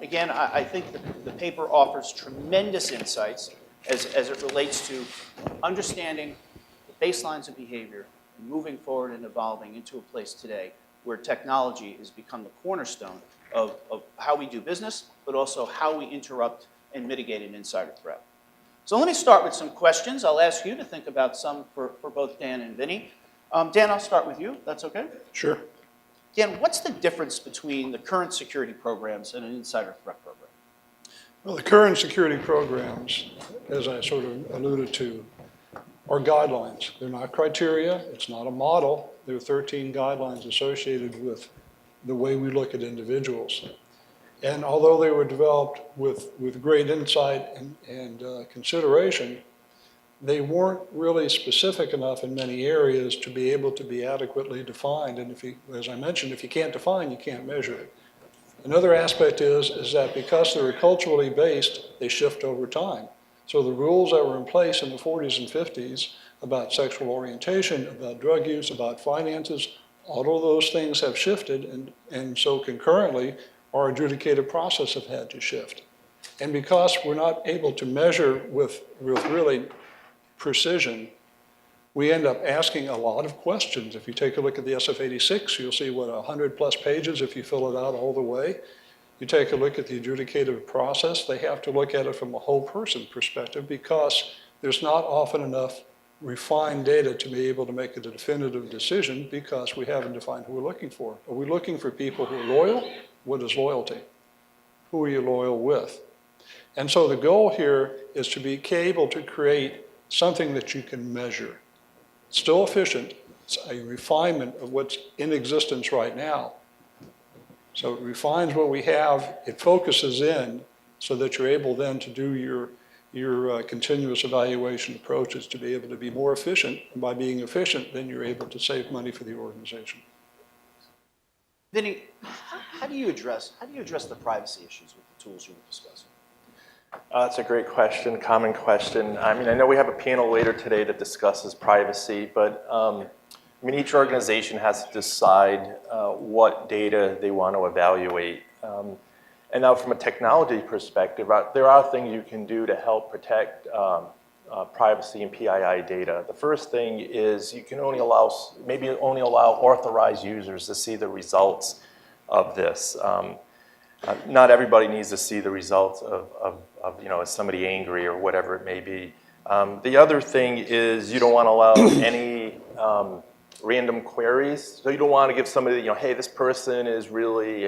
Again, I think the paper offers tremendous insights as it relates to understanding the baselines of behavior and moving forward and evolving into a place today where technology has become the cornerstone of how we do business, but also how we interrupt and mitigate an insider threat. So let me start with some questions. I'll ask you to think about some for both Dan and Vinny. Dan, I'll start with you. That's okay? Sure. Dan, what's the difference between the current security programs and an insider threat program? Well, the current security programs, as I sort of alluded to, are guidelines. They're not criteria. It's not a model. There are 13 guidelines associated with the way we look at individuals. And although they were developed with great insight and consideration, they weren't really specific enough in many areas to be able to be adequately defined. And as I mentioned, if you can't define, you can't measure it. Another aspect is that because they're culturally based, they shift over time. So the rules that were in place in the 40s and 50s about sexual orientation, about drug use, about finances, all of those things have shifted, and so concurrently, our adjudicative process have had to shift. And because we're not able to measure with really precision, we end up asking a lot of questions. If you take a look at the SF-86, you'll see, 100 plus pages if you fill it out all the way. You take a look at the adjudicative process, they have to look at it from a whole person perspective because there's not often enough refined data to be able to make a definitive decision because we haven't defined who we're looking for. Are we looking for people who are loyal? What is loyalty? Who are you loyal with? And so the goal here is to be able to create something that you can measure. Still efficient, it's a refinement of what's in existence right now. So it refines what we have, it focuses in so that you're able then to do your continuous evaluation approaches to be able to be more efficient. And by being efficient, then you're able to save money for the organization. Vinny, how do you address the privacy issues with the tools you were discussing? That's a great question, common question. I mean, I know we have a panel later today that discusses privacy, but I mean, each organization has to decide what data they want to evaluate. And now from a technology perspective, there are things you can do to help protect privacy and PII data. The first thing is you can only allow authorized users to see the results of this. Not everybody needs to see the results of is somebody angry or whatever it may be. The other thing is you don't want to allow any random queries. So you don't want to give somebody, hey, this person is really,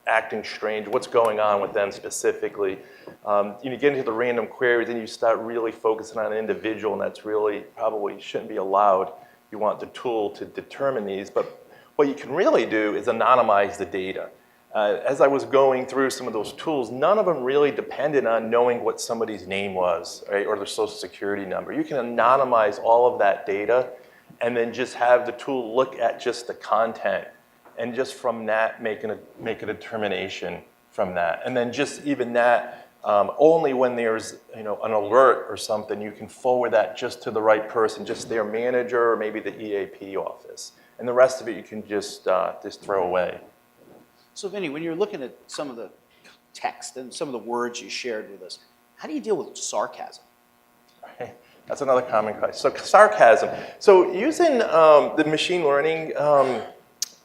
acting strange. What's going on with them specifically? You get into the random queries and you start really focusing on an individual, and that's really probably shouldn't be allowed. You want the tool to determine these, but what you can really do is anonymize the data. As I was going through some of those tools, none of them really depended on knowing what somebody's name was, right, or their social security number. You can anonymize all of that data and then just have the tool look at just the content and just from that make a determination from that. And then just even that, only when there's an alert or something, you can forward that just to the right person, just their manager or maybe the EAP office. And the rest of it you can just throw away. So Vinny, when you're looking at some of the text and some of the words you shared with us, how do you deal with sarcasm? Right. That's another common question. So sarcasm. So using the machine learning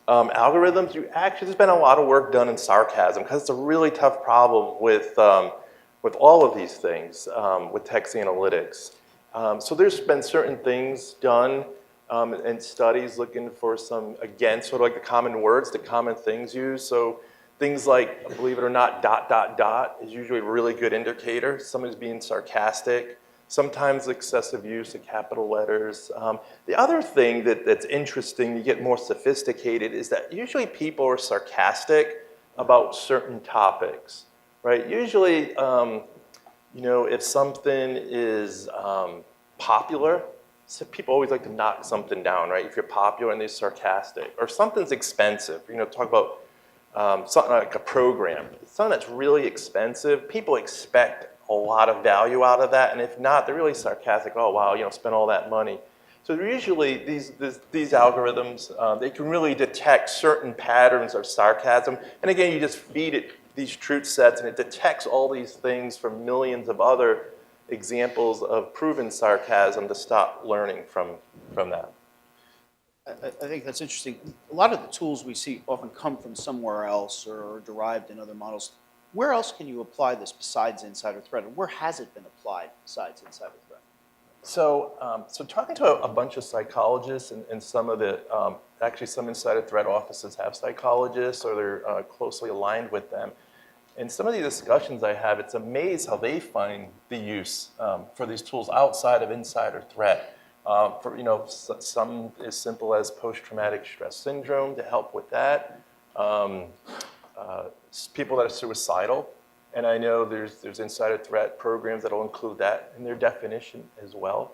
algorithms, there's been a lot of work done in sarcasm because it's a really tough problem with all of these things, with text analytics. So there's been certain things done and studies looking for some, again, sort of like the common words, the common things used. So things like, believe it or not, ... is usually a really good indicator. Somebody's being sarcastic. Sometimes excessive use of capital letters. The other thing that's interesting, you get more sophisticated, is that usually people are sarcastic about certain topics, right? Usually, if something is popular, so people always like to knock something down, right? If you're popular and they're sarcastic. Or something's expensive, talk about something like a program. Something that's really expensive, people expect a lot of value out of that, and if not, they're really sarcastic. Oh, wow, spend all that money. So usually these algorithms, they can really detect certain patterns of sarcasm. And again, you just feed it these truth sets, and it detects all these things from millions of other examples of proven sarcasm to stop learning from that. I think that's interesting. A lot of the tools we see often come from somewhere else or are derived in other models. Where else can you apply this besides insider threat? Or where has it been applied besides insider threat? So, talking to a bunch of psychologists and some of the, actually some insider threat offices have psychologists or they're closely aligned with them. In some of the discussions I have, it's amazing how they find the use for these tools outside of insider threat. For some as simple as post-traumatic stress syndrome to help with that. People that are suicidal, and I know there's insider threat programs that will include that in their definition as well.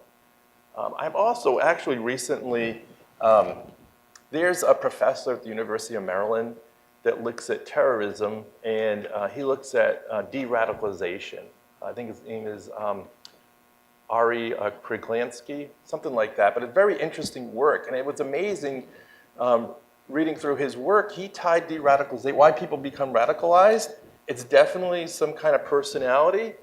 I've also actually recently, there's a professor at the University of Maryland that looks at terrorism, and he looks at de-radicalization. I think his name is Ari Kriglansky, something like that, but it's very interesting work, and it was amazing reading through his work. He tied de-radicalization, why people become radicalized. It's definitely some kind of personality,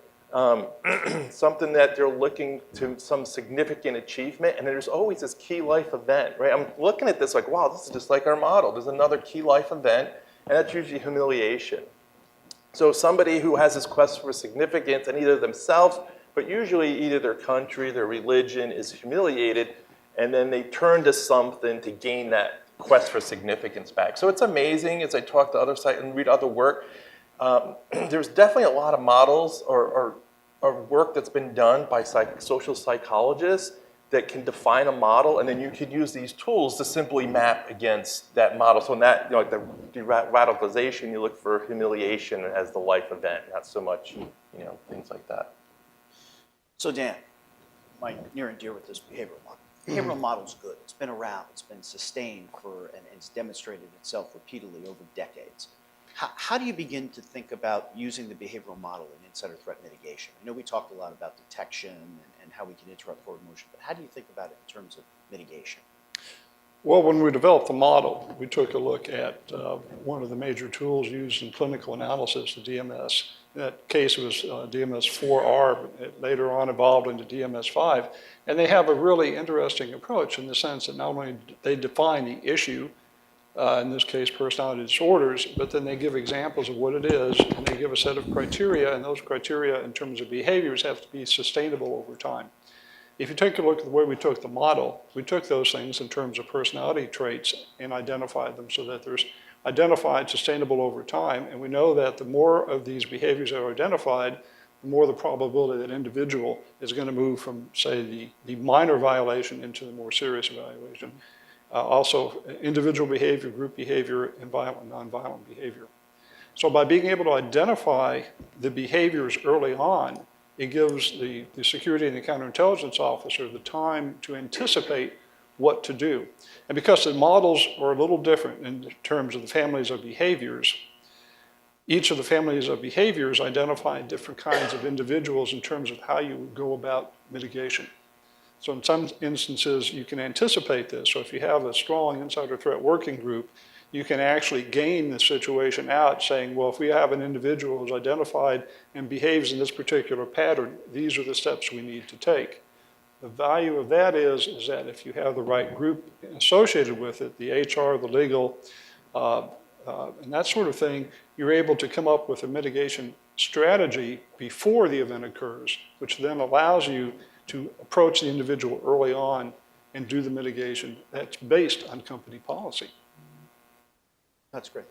something that they're looking to some significant achievement, and there's always this key life event, right? I'm looking at this like, wow, this is just like our model. There's another key life event, and that's usually humiliation. So somebody who has this quest for significance, and either themselves, but usually either their country, their religion is humiliated, and then they turn to something to gain that quest for significance back. So it's amazing as I talk to other sites and read other work. There's definitely a lot of models or work that's been done by social psychologists that can define a model, and then you could use these tools to simply map against that model. So in that, like the radicalization, you look for humiliation as the life event, not so much, things like that. So Dan, my near and dear with this behavioral model. Behavioral model's good. It's been around. It's been sustained and it's demonstrated itself repeatedly over decades. How do you begin to think about using the behavioral model in insider threat mitigation? I know we talked a lot about detection and how we can interrupt forward motion, but how do you think about it in terms of mitigation? Well, when we developed the model, we took a look at one of the major tools used in clinical analysis, the DMS. In that case, it was DMS-4R, but it later on evolved into DMS-5. And they have a really interesting approach in the sense that not only do they define the issue, in this case personality disorders, but then they give examples of what it is, and they give a set of criteria, and those criteria in terms of behaviors have to be sustainable over time. If you take a look at the way we took the model, we took those things in terms of personality traits and identified them so that there's identified sustainable over time, and we know that the more of these behaviors are identified, the more the probability that individual is going to move from, say, the minor violation into the more serious evaluation. Also, individual behavior, group behavior, and violent and nonviolent behavior. So by being able to identify the behaviors early on, it gives the security and the counterintelligence officer the time to anticipate what to do. And because the models are a little different in terms of the families of behaviors, each of the families of behaviors identify different kinds of individuals in terms of how you would go about mitigation. So in some instances, you can anticipate this. So if you have a strong insider threat working group, you can actually gain the situation out saying, well, if we have an individual who's identified and behaves in this particular pattern, these are the steps we need to take. The value of that is that if you have the right group associated with it, the HR, the legal, and that sort of thing, you're able to come up with a mitigation strategy before the event occurs, which then allows you to approach the individual early on and do the mitigation that's based on company policy. That's great.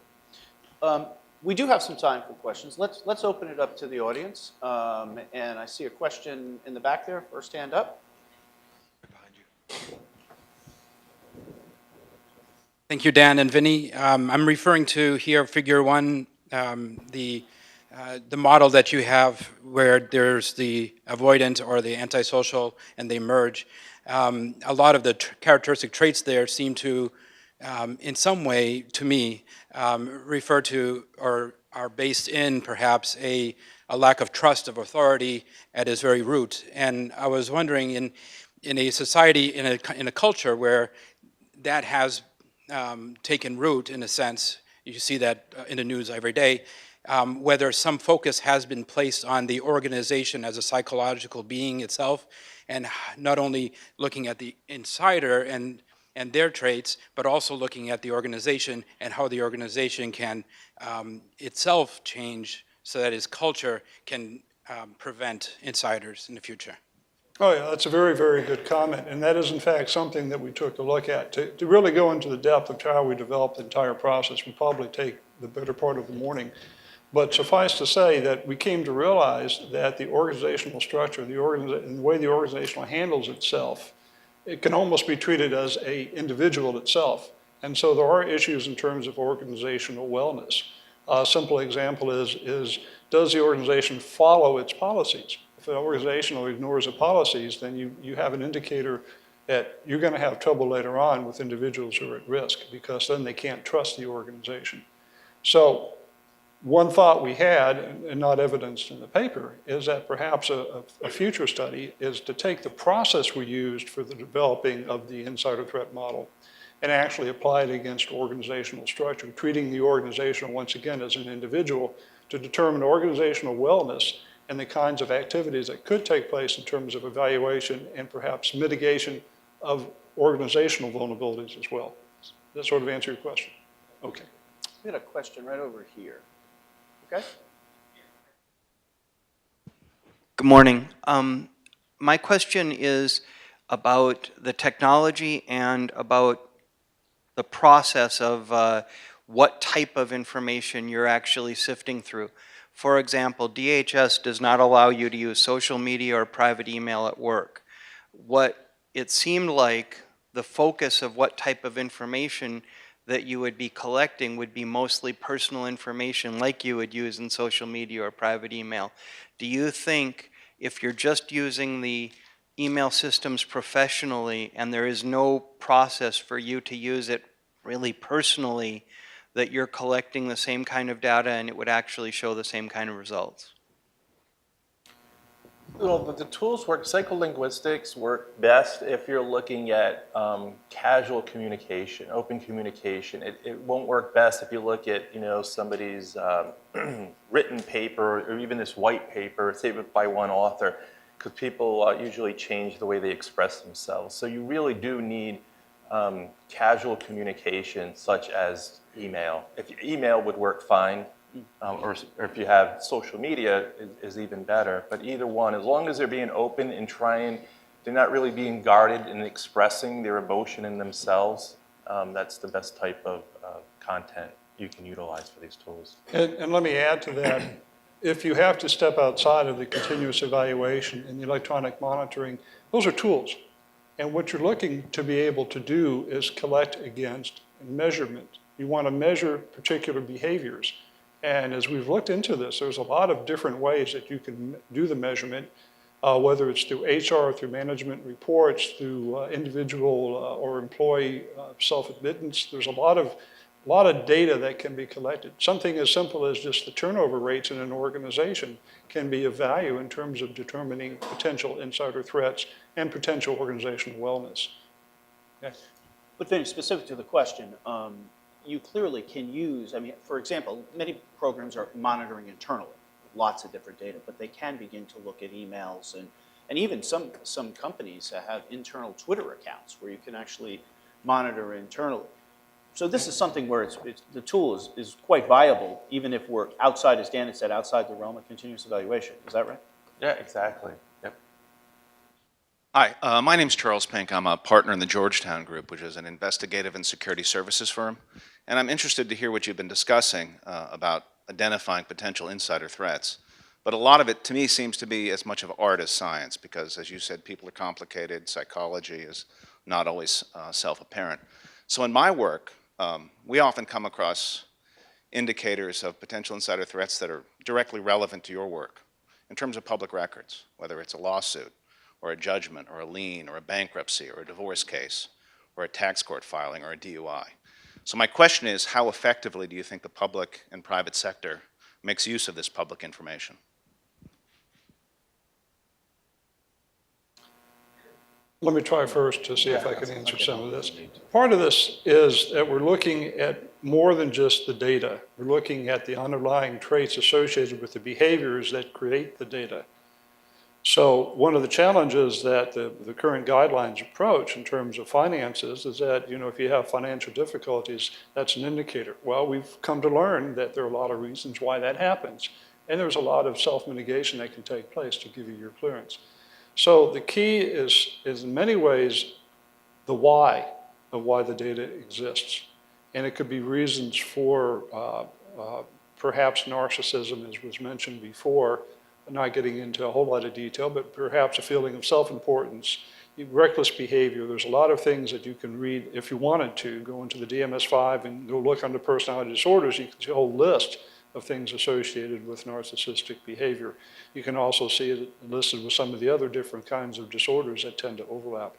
We do have some time for questions. Let's open it up to the audience. And I see a question in the back there. First hand up. Thank you, Dan and Vinny. I'm referring to here figure 1, the model that you have where there's the avoidant or the antisocial and they merge. A lot of the characteristic traits there seem to, in some way, to me, refer to or are based in perhaps a lack of trust of authority at its very root. And I was wondering, in a society, in a culture where that has taken root, in a sense, you see that in the news every day, whether some focus has been placed on the organization as a psychological being itself, and not only looking at the insider and their traits, but also looking at the organization and how the organization can itself change so that its culture can prevent insiders in the future. Oh yeah, that's a very, very good comment. And that is in fact something that we took a look at. To really go into the depth of how we developed the entire process would probably take the better part of the morning. But suffice to say that we came to realize that the organizational structure, and the way the organization handles itself, it can almost be treated as an individual itself. And so there are issues in terms of organizational wellness. A simple example is does the organization follow its policies? If an organization ignores the policies, then you have an indicator that you're going to have trouble later on with individuals who are at risk, because then they can't trust the organization. So one thought we had, and not evidenced in the paper, is that perhaps a future study is to take the process we used for the developing of the insider threat model and actually apply it against organizational structure, treating the organization once again as an individual to determine organizational wellness and the kinds of activities that could take place in terms of evaluation and perhaps mitigation of organizational vulnerabilities as well. Does that sort of answer your question? Okay. We had a question right over here. Okay. Good morning. My question is about the technology and about the process of what type of information you're actually sifting through. For example, DHS does not allow you to use social media or private email at work. What it seemed like the focus of what type of information that you would be collecting would be mostly personal information like you would use in social media or private email. Do you think if you're just using the email systems professionally and there is no process for you to use it really personally, that you're collecting the same kind of data and it would actually show the same kind of results? Well, the tools work, psycholinguistics work best if you're looking at casual communication, open communication. It won't work best if you look at, somebody's written paper or even this white paper, say by one author, because people usually change the way they express themselves. So you really do need casual communication such as email. Email would work fine. Or if you have social media is even better, but either one, as long as they're being open and they're not really being guarded and expressing their emotion in themselves, that's the best type of content you can utilize for these tools. And let me add to that, if you have to step outside of the continuous evaluation and the electronic monitoring, those are tools. And what you're looking to be able to do is collect against measurement. You want to measure particular behaviors. And as we've looked into this, there's a lot of different ways that you can do the measurement, whether it's through HR, through management reports, through individual or employee self-admittance. There's a lot of data that can be collected. Something as simple as just the turnover rates in an organization can be of value in terms of determining potential insider threats and potential organizational wellness. Okay. But Vinny, specific to the question, you clearly can use, for example, many programs are monitoring internally, lots of different data, but they can begin to look at emails and even some companies have internal Twitter accounts where you can actually monitor internally. So this is something where the tool is quite viable, even if we're outside, as Dan had said, outside the realm of continuous evaluation. Is that right? Yeah, exactly. Yep. Hi, my name's Charles Pink. I'm a partner in the Georgetown Group, which is an investigative and security services firm. And I'm interested to hear what you've been discussing about identifying potential insider threats. But a lot of it, to me, seems to be as much of art as science, because, as you said, people are complicated. Psychology is not always self-apparent. So in my work, we often come across indicators of potential insider threats that are directly relevant to your work in terms of public records, whether it's a lawsuit or a judgment or a lien or a bankruptcy or a divorce case or a tax court filing or a DUI. So my question is, how effectively do you think the public and private sector makes use of this public information? Let me try first to see if I can answer some of this. Part of this is that we're looking at more than just the data. We're looking at the underlying traits associated with the behaviors that create the data. So one of the challenges that the current guidelines approach in terms of finances is that, if you have financial difficulties, that's an indicator. Well, we've come to learn that there are a lot of reasons why that happens. And there's a lot of self-mitigation that can take place to give you your clearance. So the key is in many ways the why of why the data exists. And it could be reasons for perhaps narcissism, as was mentioned before, not getting into a whole lot of detail, but perhaps a feeling of self-importance, reckless behavior. There's a lot of things that you can read if you wanted to. Go into the DMS-5 and go look under personality disorders. You can see a whole list of things associated with narcissistic behavior. You can also see it listed with some of the other different kinds of disorders that tend to overlap.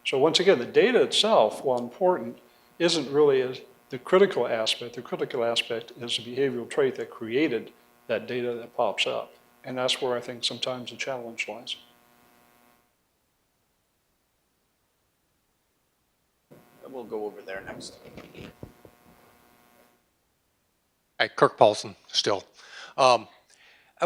So once again, the data itself, while important, isn't really the critical aspect. The critical aspect is the behavioral trait that created that data that pops up. And that's where I think sometimes the challenge lies. We'll go over there next. Hi, Kirk Paulson, still. I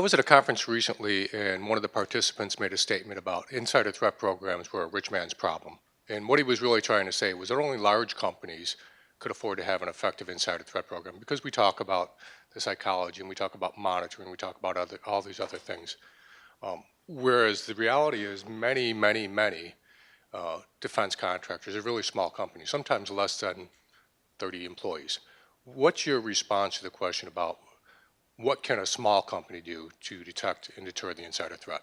was at a conference recently, and one of the participants made a statement about insider threat programs were a rich man's problem. And what he was really trying to say was that only large companies could afford to have an effective insider threat program, because we talk about the psychology and we talk about monitoring, we talk about all these other things. Whereas the reality is many defense contractors are really small companies, sometimes less than 30 employees, What's your response to the question about what can a small company do to detect and deter the insider threat?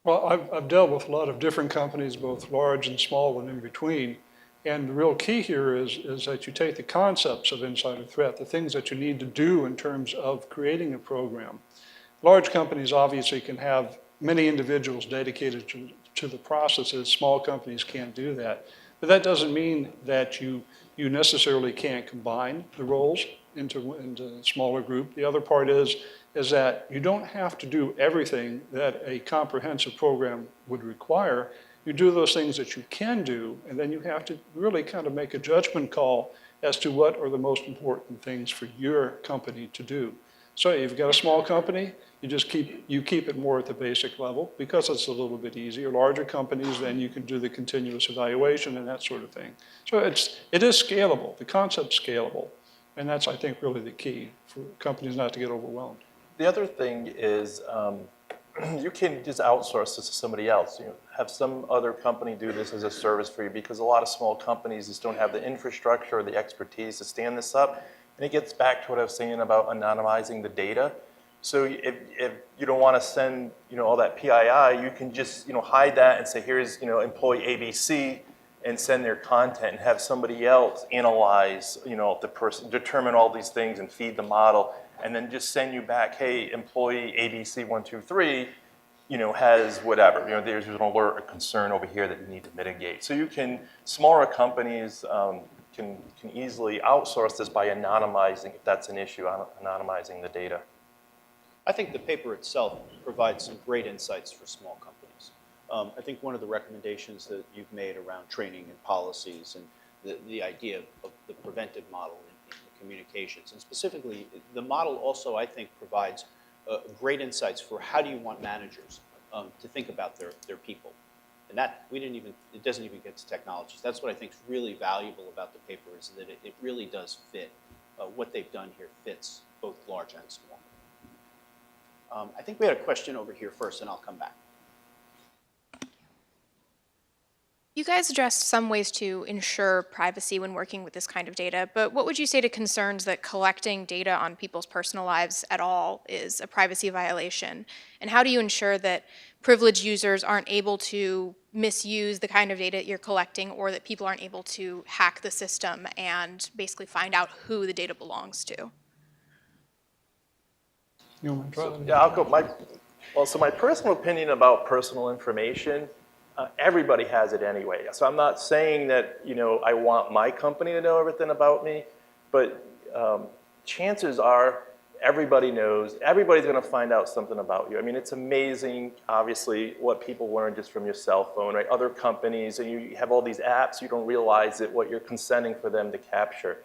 Well, I've dealt with a lot of different companies, both large and small and in between. And the real key here is that you take the concepts of insider threat, the things that you need to do in terms of creating a program. Large companies obviously can have many individuals dedicated to the processes. Small companies can't do that. But that doesn't mean that you necessarily can't combine the roles into a smaller group. The other part is that you don't have to do everything that a comprehensive program would require. You do those things that you can do, and then you have to really kind of make a judgment call as to what are the most important things for your company to do. So if you've got a small company, you keep it more at the basic level because it's a little bit easier. Larger companies, then you can do the continuous evaluation and that sort of thing. So it is scalable. The concept's scalable. And that's, I think, really the key for companies not to get overwhelmed. The other thing is you can just outsource this to somebody else. Have some other company do this as a service for you, because a lot of small companies just don't have the infrastructure or the expertise to stand this up. And it gets back to what I was saying about anonymizing the data. So if you don't want to send all that PII, you can just hide that and say, here's employee ABC, and send their content and have somebody else analyze the person, determine all these things and feed the model, and then just send you back, hey, employee ABC123 has whatever, there's an alert or concern over here that you need to mitigate. So smaller companies can easily outsource this by anonymizing, if that's an issue, anonymizing the data. I think the paper itself provides some great insights for small companies. I think one of the recommendations that you've made around training and policies and the idea of the preventive model in communications, and specifically the model also, I think, provides great insights for how do you want managers to think about their people. And that it doesn't even get to technologies. That's what I think is really valuable about the paper, is that it really does fit. What they've done here fits both large and small. I think we had a question over here first, and I'll come back. You guys addressed some ways to ensure privacy when working with this kind of data, but what would you say to concerns that collecting data on people's personal lives at all is a privacy violation? And how do you ensure that privileged users aren't able to misuse the kind of data you're collecting, or that people aren't able to hack the system and basically find out who the data belongs to? You want me to try that? Yeah, I'll go. So my personal opinion about personal information, everybody has it anyway. So I'm not saying that I want my company to know everything about me, but chances are everybody knows. Everybody's going to find out something about you. I mean, it's amazing, obviously, what people learn just from your cell phone, right? Other companies, and you have all these apps, you don't realize it, what you're consenting for them to capture.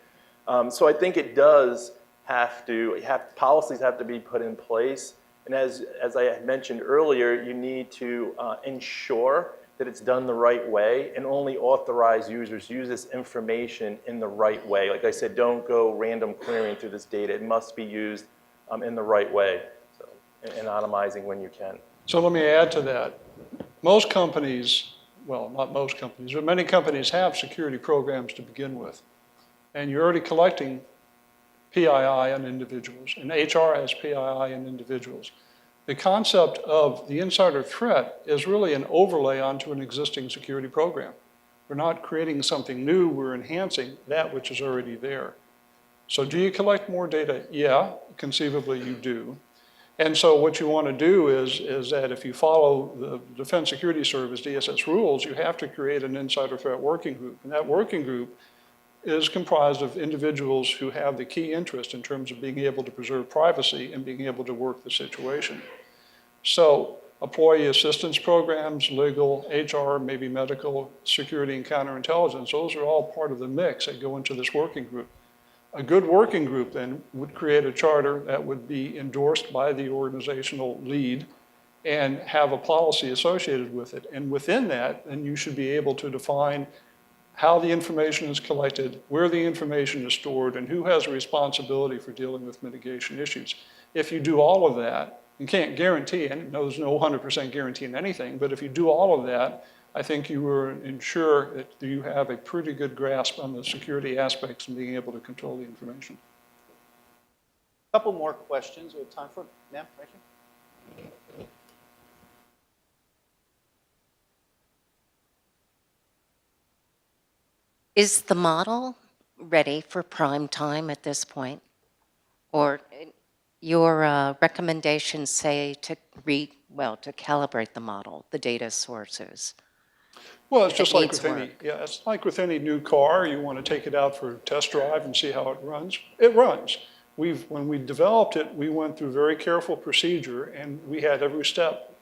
So I think it does policies have to be put in place. And as I had mentioned earlier, you need to ensure that it's done the right way, and only authorized users use this information in the right way. Like I said, don't go random querying through this data. It must be used in the right way, so, anonymizing when you can. So let me add to that. Most companies, well, not most companies, but many companies have security programs to begin with. And you're already collecting PII on individuals, and HR has PII on individuals. The concept of the insider threat is really an overlay onto an existing security program. We're not creating something new, we're enhancing that which is already there. So do you collect more data? Yeah, conceivably you do. And so what you want to do is that if you follow the Defense Security Service, DSS rules, you have to create an insider threat working group. And that working group is comprised of individuals who have the key interest in terms of being able to preserve privacy and being able to work the situation. So employee assistance programs, legal, HR, maybe medical, security, and counterintelligence, those are all part of the mix that go into this working group. A good working group then would create a charter that would be endorsed by the organizational lead and have a policy associated with it. And within that, then you should be able to define how the information is collected, where the information is stored, and who has a responsibility for dealing with mitigation issues. If you do all of that, you can't guarantee, and there's no 100% guarantee in anything, but if you do all of that, I think you will ensure that you have a pretty good grasp on the security aspects and being able to control the information. Couple more questions we have time for. Ma'am, right here. Is the model ready for prime time at this point? Or your recommendations say to to calibrate the model, the data sources? Well, it's If just it like needs with any, work. yeah, it's like with any new car. You want to take it out for a test drive and see how it runs. It runs. When we developed it, we went through very careful procedure, and we had every step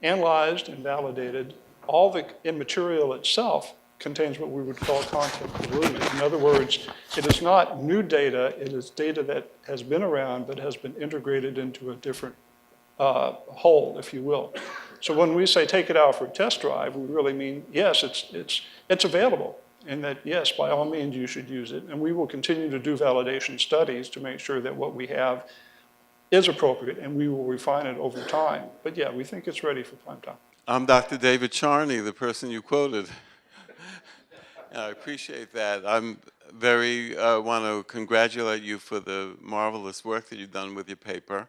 analyzed and validated. All the material itself contains what we would call content validity. In other words, it is not new data. It is data that has been around but has been integrated into a different whole, if you will. So when we say take it out for a test drive, we really mean, yes, it's available, and that, yes, by all means, you should use it. And we will continue to do validation studies to make sure that what we have is appropriate, and we will refine it over time. But yeah, we think it's ready for prime time. I'm Dr. David Charney, the person you quoted. I appreciate that. I'm very want to congratulate you for the marvelous work that you've done with your paper,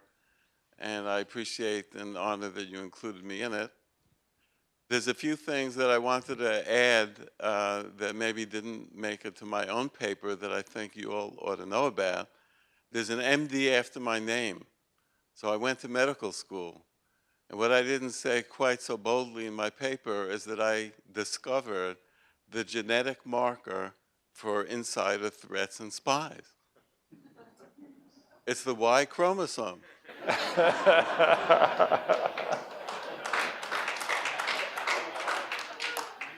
and I appreciate and honor that you included me in it. There's a few things that I wanted to add that maybe didn't make it to my own paper that I think you all ought to know about. There's an MD after my name. So I went to medical school. And what I didn't say quite so boldly in my paper is that I discovered the genetic marker for insider threats and spies. It's the Y chromosome.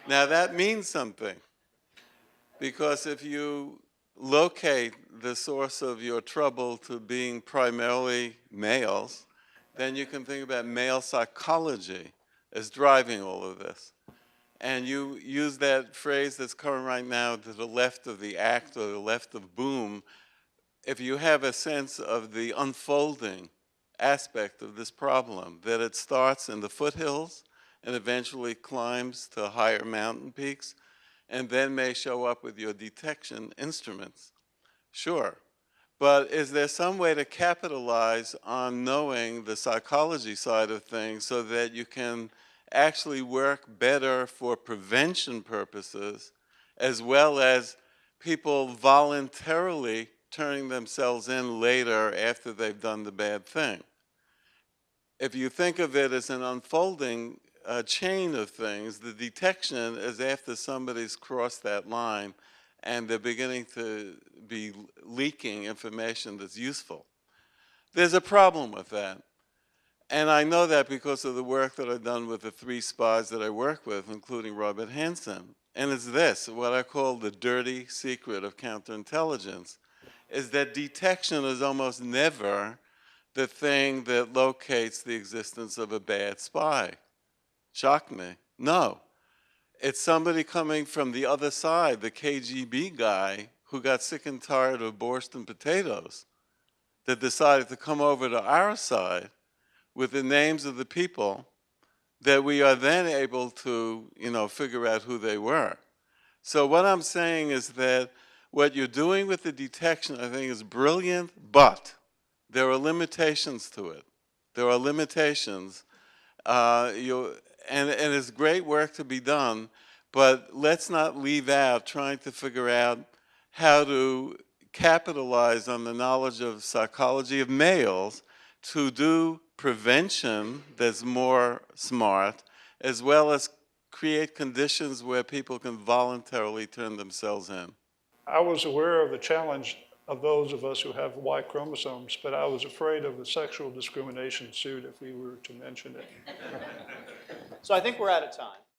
Now that means something, because if you locate the source of your trouble to being primarily males, then you can think about male psychology as driving all of this. And you use that phrase that's current right now, to the left of the act or the left of boom. If you have a sense of the unfolding aspect of this problem, that it starts in the foothills and eventually climbs to higher mountain peaks, and then may show up with your detection instruments. Sure. But is there some way to capitalize on knowing the psychology side of things so that you can actually work better for prevention purposes, as well as people voluntarily turning themselves in later after they've done the bad thing? If you think of it as an unfolding chain of things, the detection is after somebody's crossed that line and they're beginning to be leaking information that's useful. There's a problem with that. And I know that because of the work that I've done with the 3 spies that I work with, including Robert Hansen. And it's this, what I call the dirty secret of counterintelligence, is that detection is almost never the thing that locates the existence of a bad spy. Shocked me. No. It's somebody coming from the other side, the KGB guy who got sick and tired of borscht and potatoes, that decided to come over to our side with the names of the people that we are then able to, figure out who they were. So what I'm saying is that what you're doing with the detection, I think, is brilliant, but there are limitations to it. There are limitations. And it's great work to be done, but let's not leave out trying to figure out how to capitalize on the knowledge of psychology of males to do prevention that's more smart, as well as create conditions where people can voluntarily turn themselves in. I was aware of the challenge of those of us who have Y chromosomes, but I was afraid of the sexual discrimination suit if we were to mention it. So I think we're out of time.